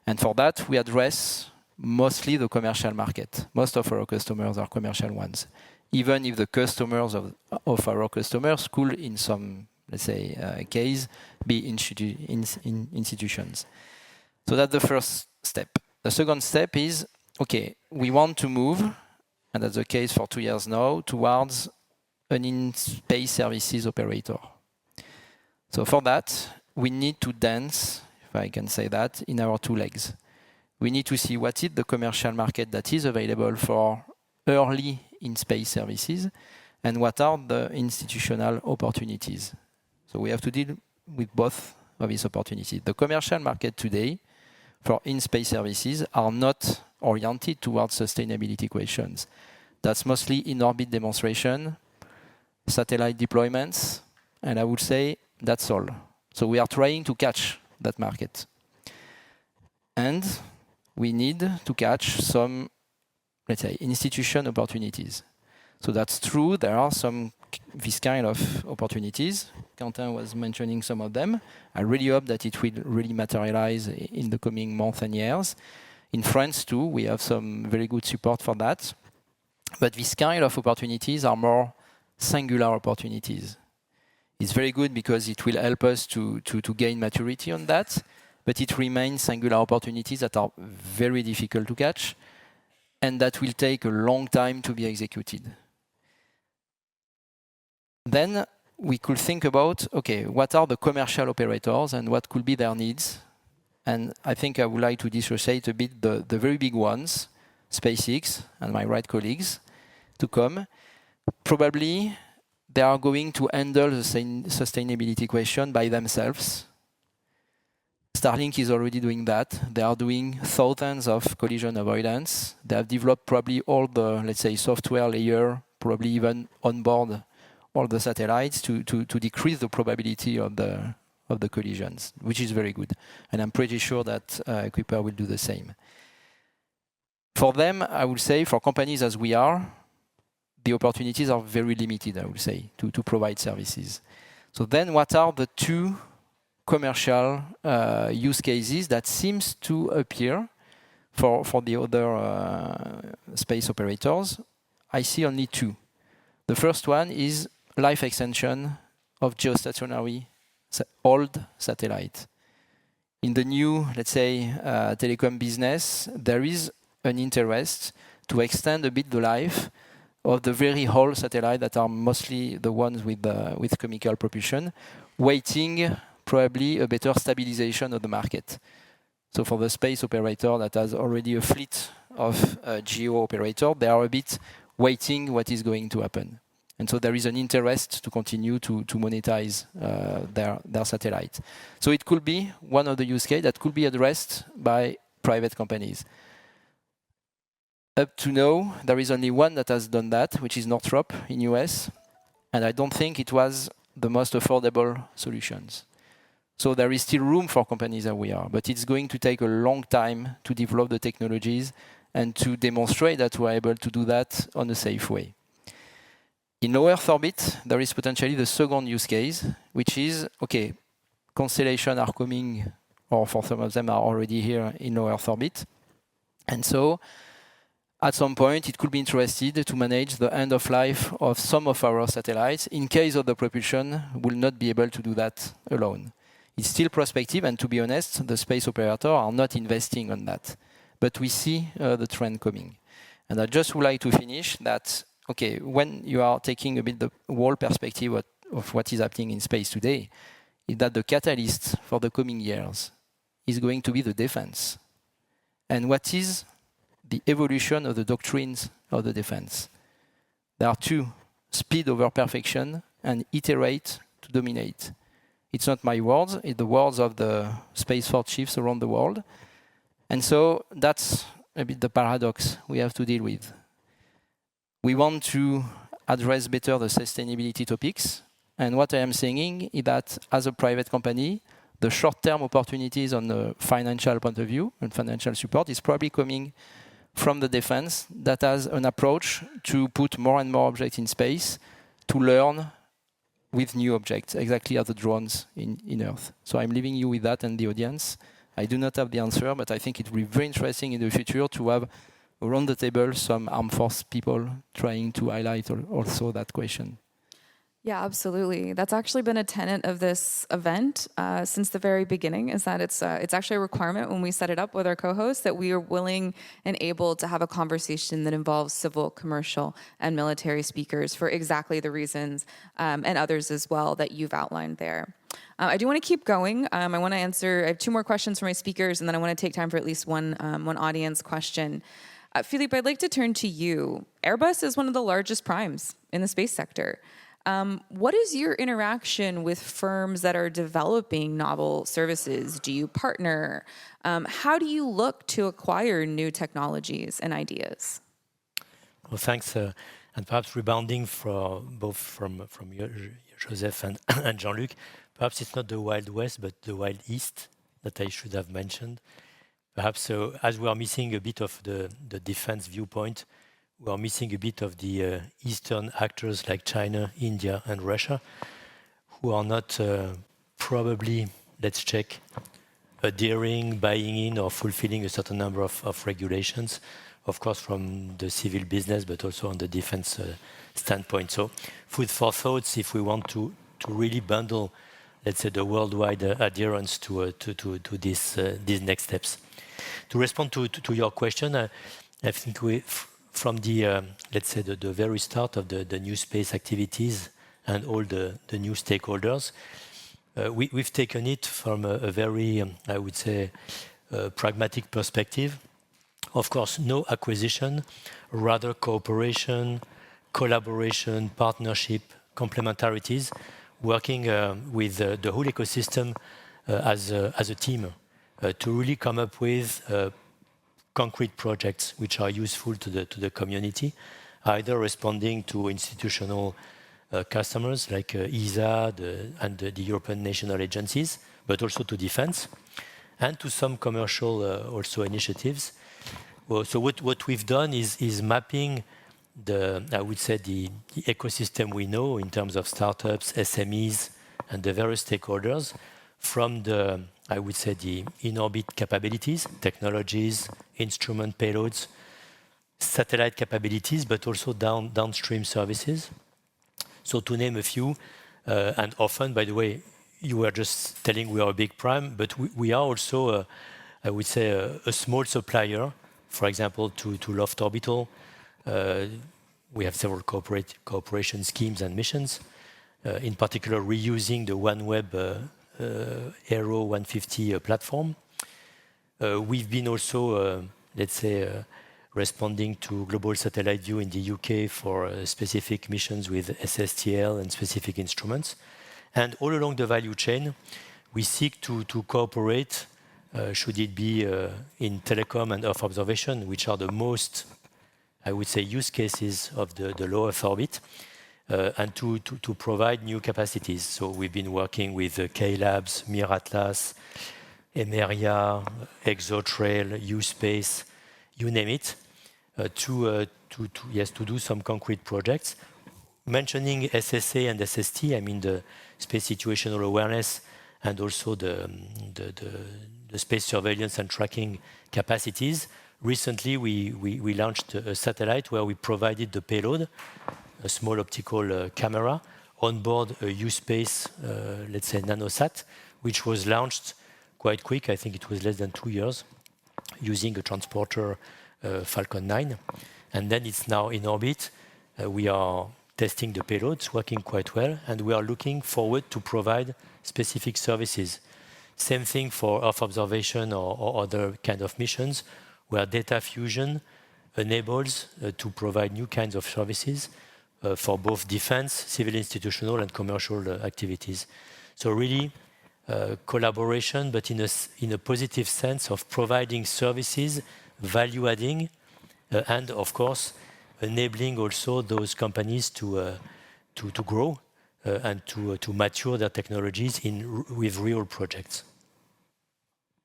And for that, we address mostly the commercial market. Most of our customers are commercial ones, even if the customers of our customers could, in some, let's say, case, be institutions. So that's the first step. The second step is, okay, we want to move, and that's the case for 2 years now, towards an in-space services operator. So for that, we need to dance, if I can say that, in our two legs. We need to see what is the commercial market that is available for early in-space services, and what are the institutional opportunities. So we have to deal with both of these opportunities. The commercial market today for in-space services are not oriented towards sustainability questions. That's mostly in-orbit demonstration, satellite deployments, and I would say that's all. So we are trying to catch that market. And we need to catch some, let's say, institution opportunities. So that's true, there are some this kind of opportunities. Quentin was mentioning some of them. I really hope that it will really materialize in the coming months and years. In France too, we have some very good support for that. But these kind of opportunities are more singular opportunities. It's very good because it will help us to gain maturity on that, but it remains singular opportunities that are very difficult to catch and that will take a long time to be executed. Then we could think about, okay, what are the commercial operators and what could be their needs? And I think I would like to dissociate a bit the very big ones, SpaceX and my right colleagues, to come. Probably they are going to handle the same sustainability question by themselves. Starlink is already doing that. They are doing thousands of collision avoidance. They have developed probably all the, let's say, software layer, probably even on board all the satellites to decrease the probability of the collisions, which is very good. And I'm pretty sure that Kuiper will do the same. For them, I would say, for companies as we are, the opportunities are very limited, I would say, to provide services. So then what are the two commercial use cases that seems to appear for the other space operators? I see only two. The first one is life extension of geostationary old satellite. In the new, let's say, telecom business, there is an interest to extend a bit the life of the very old satellites that are mostly the ones with chemical propulsion, waiting probably a better stabilization of the market. So for the space operator that has already a fleet of GEO operator, they are a bit waiting what is going to happen. And so there is an interest to continue to monetize their satellite. So it could be one of the use cases that could be addressed by private companies. Up to now, there is only one that has done that, which is Northrop in US. And I don't think it was the most affordable solutions. So there is still room for companies that we are, but it's going to take a long time to develop the technologies and to demonstrate that we're able to do that on a safe way. In low Earth orbit, there is potentially the second use case, which is, okay, constellations are coming, or for some of them are already here in low Earth orbit. And so at some point, it could be interested to manage the end of life of some of our satellites in case of the propulsion will not be able to do that alone. It's still prospective, and to be honest, the space operators are not investing on that. But we see the trend coming. And I just would like to finish that, okay, when you are taking a bit the whole perspective of what is happening in space today, is that the catalyst for the coming years is going to be the defense. And what is the evolution of the doctrines of the defense? There are two: speed over perfection and iterate to dominate. It's not my words, it's the words of the Space Force chiefs around the world. And so that's a bit the paradox we have to deal with. We want to address better the sustainability topics. And what I am saying is that as a private company, the short-term opportunities on the financial point of view and financial support is probably coming from the defense that has an approach to put more and more objects in space to learn with new objects, exactly as the drones in Earth. So I'm leaving you with that and the audience. I do not have the answer, but I think it will be very interesting in the future to have around the table some armed force people trying to highlight also that question. Yeah, absolutely. That's actually been a tenet of this event since the very beginning, is that it's actually a requirement when we set it up with our co-hosts that we are willing and able to have a conversation that involves civil, commercial, and military speakers for exactly the reasons and others as well that you've outlined there. I do want to keep going. I have two more questions for my speakers, and then I want to take time for at least one audience question. Philippe, I'd like to turn to you. Airbus is one of the largest primes in the space sector. What is your interaction with firms that are developing novel services? Do you partner? How do you look to acquire new technologies and ideas? Well, thanks. And perhaps rebounding from Joseph and Jean-Luc, perhaps it's not the Wild West, but the Wild East that I should have mentioned. Perhaps as we are missing a bit of the defense viewpoint, we are missing a bit of the Eastern actors like China, India, and Russia, who are not probably, let's check, adhering, buying in, or fulfilling a certain number of regulations, of course, from the civil business, but also on the defense standpoint. So, food for thoughts if we want to really bundle, let's say, the worldwide adherence to these next steps. To respond to your question, I think from the, let's say, the very start of the new space activities and all the new stakeholders, we've taken it from a very, I would say, pragmatic perspective. Of course, no acquisition, rather cooperation, collaboration, partnership, complementarities, working with the whole ecosystem as a team to really come up with concrete projects which are useful to the community, either responding to institutional customers like ESA and the European national agencies, but also to defense, and to some commercial also initiatives. Well, so what we've done is mapping I would say the ecosystem we know in terms of startups, SMEs, and the various stakeholders from I would say the in-orbit capabilities, technologies, instrument payloads, satellite capabilities, but also downstream services. So to name a few, and often, by the way, you were just telling we are a big prime, but we are also, I would say, a small supplier, for example, to Loft Orbital, we have several cooperation schemes and missions, in particular reusing the OneWeb Aero 150 platform. We've been also, let's say, responding to Global Satellite View in the UK for specific missions with SSTL and specific instruments. And all along the value chain, we seek to cooperate, should it be in telecom and Earth observation, which are the most, I would say, use cases of the low Earth orbit, and to provide new capacities. So we've been working with K-Labs, Mir Atlas, Emeria, EXOTRAIL, U-Space, you name it, to do some concrete projects. Mentioning SSA and SST, I mean the space situational awareness and also the space surveillance and tracking capacities. Recently, we launched a satellite where we provided the payload, a small optical camera, on board a U-Space, let's say, nanosat, which was launched quite quick. I think it was less than 2 years, using a transporter Falcon 9. And then it's now in orbit. We are testing the payloads, working quite well, and we are looking forward to provide specific services. Same thing for Earth observation or other kind of missions, where data fusion enables to provide new kinds of services for both defense, civil institutional, and commercial activities. So really, collaboration, but in a positive sense of providing services, value-adding, and of course, enabling also those companies to grow and to mature their technologies with real projects.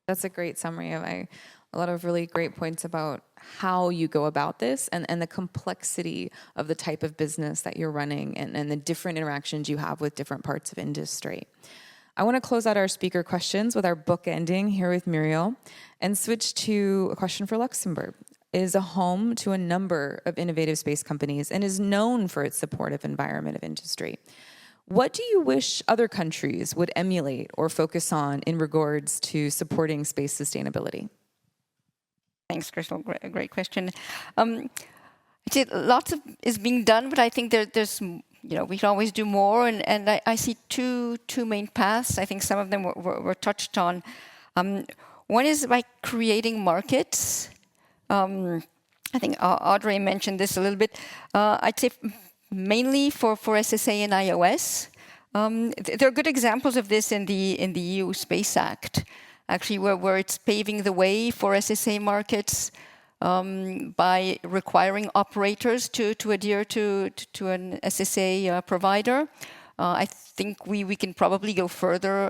That's a great summary of a lot of really great points about how you go about this and the complexity of the type of business that you're running and the different interactions you have with different parts of industry. I want to close out our speaker questions with our book ending here with Muriel and switch to a question for Luxembourg. It is a home to a number of innovative space companies and is known for its supportive environment of industry. What do you wish other countries would emulate or focus on in regards to supporting space sustainability? Thanks, Crystal. Great question. I'd say lots is being done, but I think there's we can always do more, and I see two main paths. I think some of them were touched on. One is by creating markets. I think Audrey mentioned this a little bit. I'd say mainly for SSA and iOS. There are good examples of this in the EU Space Act, actually, where it's paving the way for SSA markets by requiring operators to adhere to an SSA provider. I think we can probably go further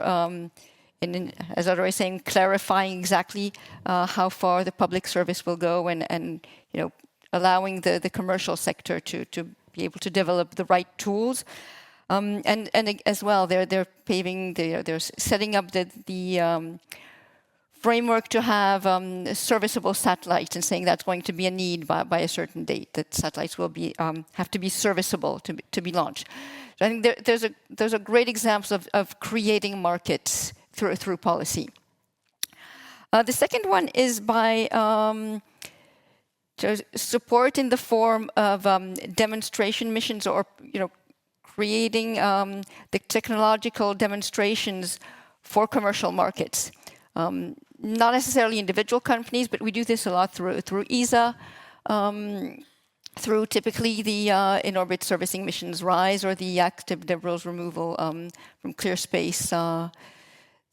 in, as Audrey was saying, clarifying exactly how far the public service will go and allowing the commercial sector to be able to develop the right tools. And as well, they're paving, they're setting up the framework to have serviceable satellites and saying that's going to be a need by a certain date, that satellites will be have to be serviceable to be launched. So I think there's a great examples of creating markets through policy. The second one is by support in the form of demonstration missions or creating the technological demonstrations for commercial markets. Not necessarily individual companies, but we do this a lot through ESA, through typically the in-orbit servicing missions RISE or the active debris removal from clear space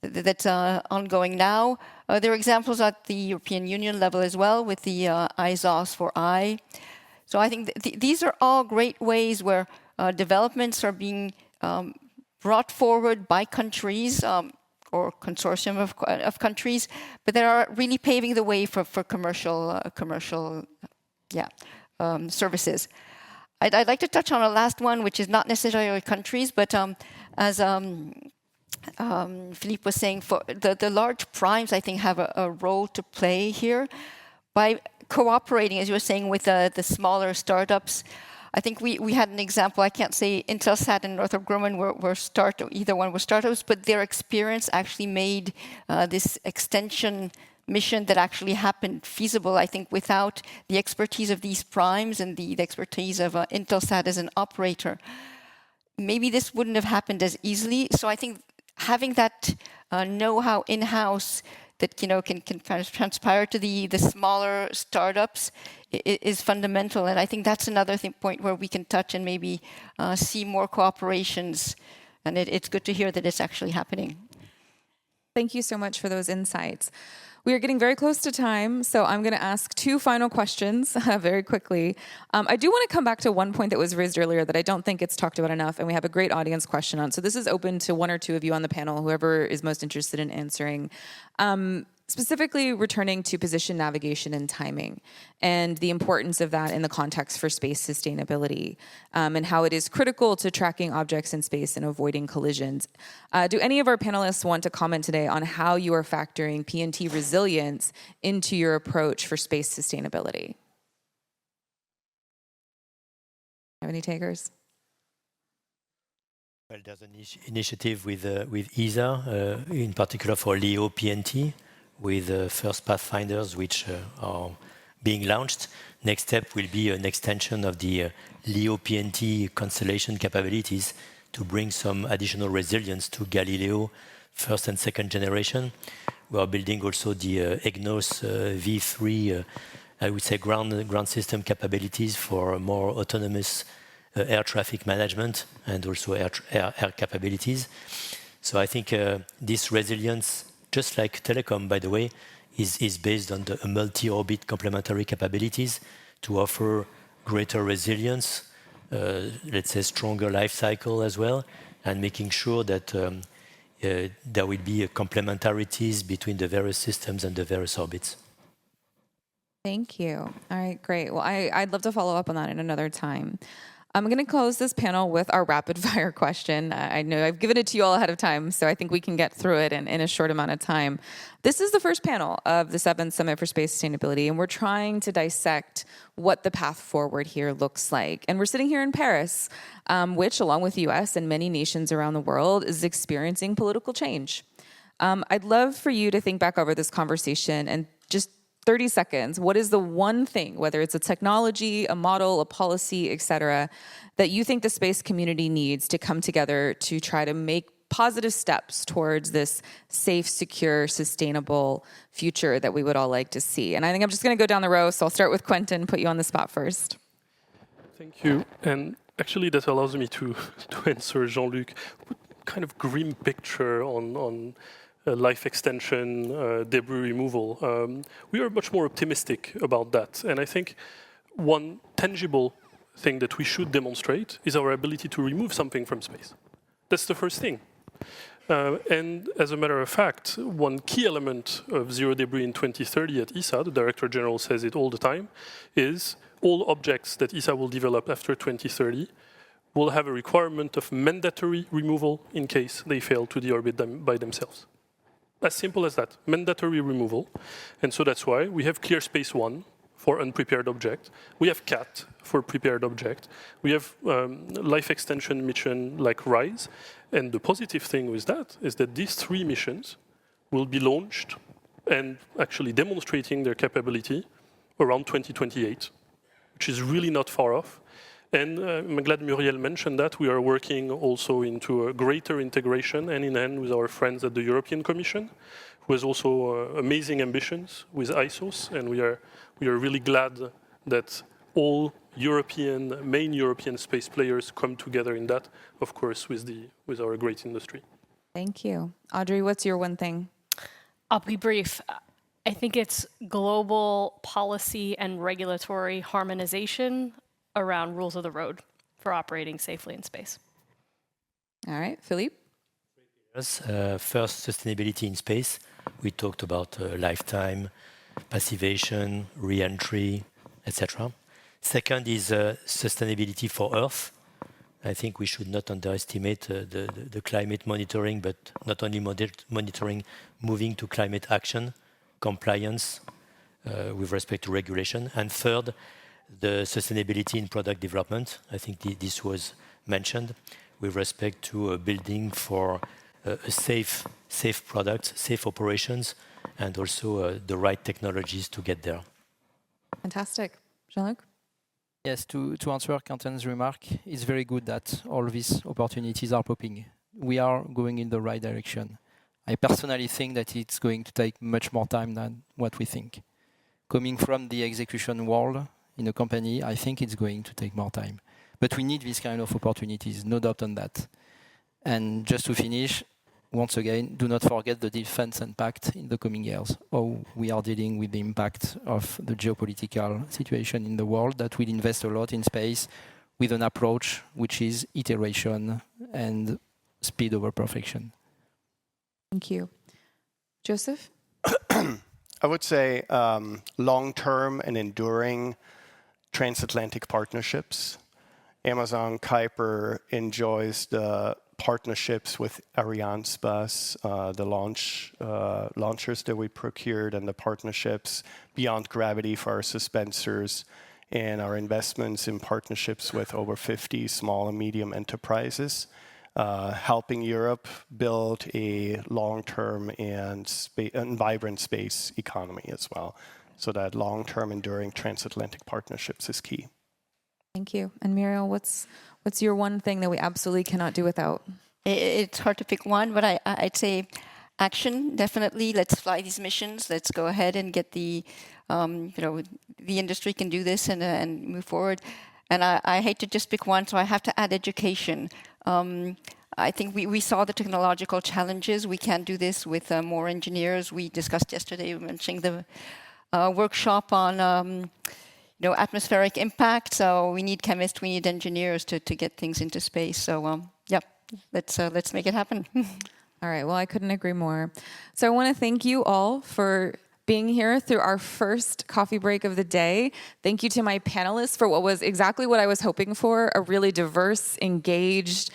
that's ongoing now. There are examples at the European Union level as well with the ISOS for I. So I think these are all great ways where developments are being brought forward by countries or consortium of countries, but they are really paving the way for commercial services. I'd like to touch on a last one, which is not necessarily countries, but as Philippe was saying, for the large primes, I think, have a role to play here by cooperating, as you were saying, with the smaller startups. I think we had an example. I can't say Intelsat and Northrop Grumman either one were startups, but their experience actually made this extension mission that actually happened feasible, I think, without the expertise of these primes and the expertise of Intelsat as an operator. Maybe this wouldn't have happened as easily. So I think having that know-how in-house that can kind of transpire to the smaller startups is fundamental. And I think that's another point where we can touch and maybe see more cooperations. And it's good to hear that it's actually happening. Thank you so much for those insights. We are getting very close to time, so I'm going to ask two final questions very quickly. I do want to come back to one point that was raised earlier that I don't think it's talked about enough, and we have a great audience question on. So this is open to one or two of you on the panel, whoever is most interested in answering. Specifically returning to position navigation and timing and the importance of that in the context for space sustainability and how it is critical to tracking objects in space and avoiding collisions. Do any of our panelists want to comment today on how you are factoring PNT resilience into your approach for space sustainability? Have any takers? Well, there's an initiative with ESA, in particular for LEO PNT, with first pathfinders which are being launched. Next step will be an extension of the LEO PNT constellation capabilities to bring some additional resilience to Galileo first and second generation. We are building also the EGNOS V3, I would say ground system capabilities for more autonomous air traffic management and also air capabilities. So I think this resilience, just like telecom, by the way, is based on the multi-orbit complementary capabilities to offer greater resilience, let's say stronger life cycle as well, and making sure that there will be complementarities between the various systems and the various orbits. Thank you. All right, great. Well, I'd love to follow up on that in another time. I'm going to close this panel with our rapid fire question. I know I've given it to you all ahead of time, so I think we can get through it in a short amount of time. This is the first panel of the 7th Summit for Space Sustainability, and we're trying to dissect what the path forward here looks like. And we're sitting here in Paris, which, along with the US and many nations around the world, is experiencing political change. I'd love for you to think back over this conversation and just 30 seconds, what is the one thing, whether it's a technology, a model, a policy, et cetera, that you think the space community needs to come together to try to make positive steps towards this safe, secure, sustainable future that we would all like to see? And I think I'm just going to go down the row, so I'll start with Quentin, put you on the spot first. Thank you. And actually, that allows me to answer Jean-Luc. What kind of grim picture on life extension, debris removal. We are much more optimistic about that. And I think one tangible thing that we should demonstrate is our ability to remove something from space. That's the first thing. And as a matter of fact, one key element of zero debris in 2030 at ESA, the Director General says it all the time, is all objects that ESA will develop after 2030 will have a requirement of mandatory removal in case they fail to deorbit by themselves. As simple as that, mandatory removal. And so that's why we have Clear Space 1 for unprepared object. We have CAT for prepared object. We have life extension mission like RISE. And the positive thing with that is that these 3 missions will be launched and actually demonstrating their capability around 2028, which is really not far off. And I'm glad Muriel mentioned that. We are working also into a greater integration hand in hand with our friends at the European Commission, who has also amazing ambitions with ISOs. And we are really glad that all main European space players come together in that, of course, with our great industry. Thank you. Audrey, what's your one thing? I'll be brief. I think it's global policy and regulatory harmonization around rules of the road for operating safely in space. All right, Philippe? First, sustainability in space. We talked about lifetime, passivation, re-entry, etc. Second is sustainability for Earth. I think we should not underestimate the climate monitoring, but not only monitoring, moving to climate action, compliance with respect to regulation. And third, the sustainability in product development. I think this was mentioned with respect to building for a safe product, safe operations, and also the right technologies to get there. Fantastic. Jean-Luc? Yes, to answer Quentin's remark, it's very good that all these opportunities are popping. We are going in the right direction. I personally think that it's going to take much more time than what we think. Coming from the execution world in a company, I think it's going to take more time. But we need these kind of opportunities, no doubt on that. And just to finish, once again, do not forget the defense impact in the coming years. How we are dealing with the impact of the geopolitical situation in the world, that will invest a lot in space with an approach which is iteration and speed over perfection. Thank you. Joseph? I would say long-term and enduring transatlantic partnerships. Amazon Kuiper enjoys the partnerships with Arianespace, the launchers that we procured, and the partnerships beyond gravity for our suspensors, and our investments in partnerships with over 50 small and medium enterprises, helping Europe build a long-term and vibrant space economy as well. So that long-term enduring transatlantic partnerships is key. Thank you. And Muriel, what's your one thing that we absolutely cannot do without? It's hard to pick one, but I'd say action, definitely. Let's fly these missions. Let's go ahead and get the industry can do this and move forward. And I hate to just pick one, so I have to add education. I think we saw the technological challenges. We can do this with more engineers. We discussed yesterday, mentioning the workshop on atmospheric impact. So we need chemists, we need engineers to get things into space. So let's make it happen. All right. Well, I couldn't agree more. So I want to thank you all for being here through our first coffee break of the day. Thank you to my panelists for what was exactly what I was hoping for, a really diverse, engaged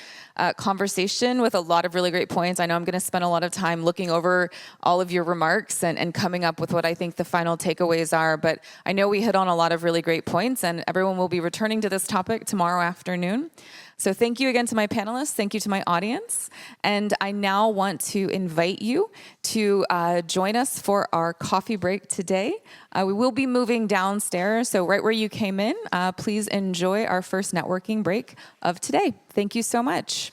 conversation with a lot of really great points. I know I'm going to spend a lot of time looking over all of your remarks and coming up with what I think the final takeaways are, but I know we hit on a lot of really great points, and everyone will be returning to this topic tomorrow afternoon. So thank you again to my panelists. Thank you to my audience. And I now want to invite you to join us for our coffee break today. We will be moving downstairs, so right where you came in, please enjoy our first networking break of today. Thank you so much.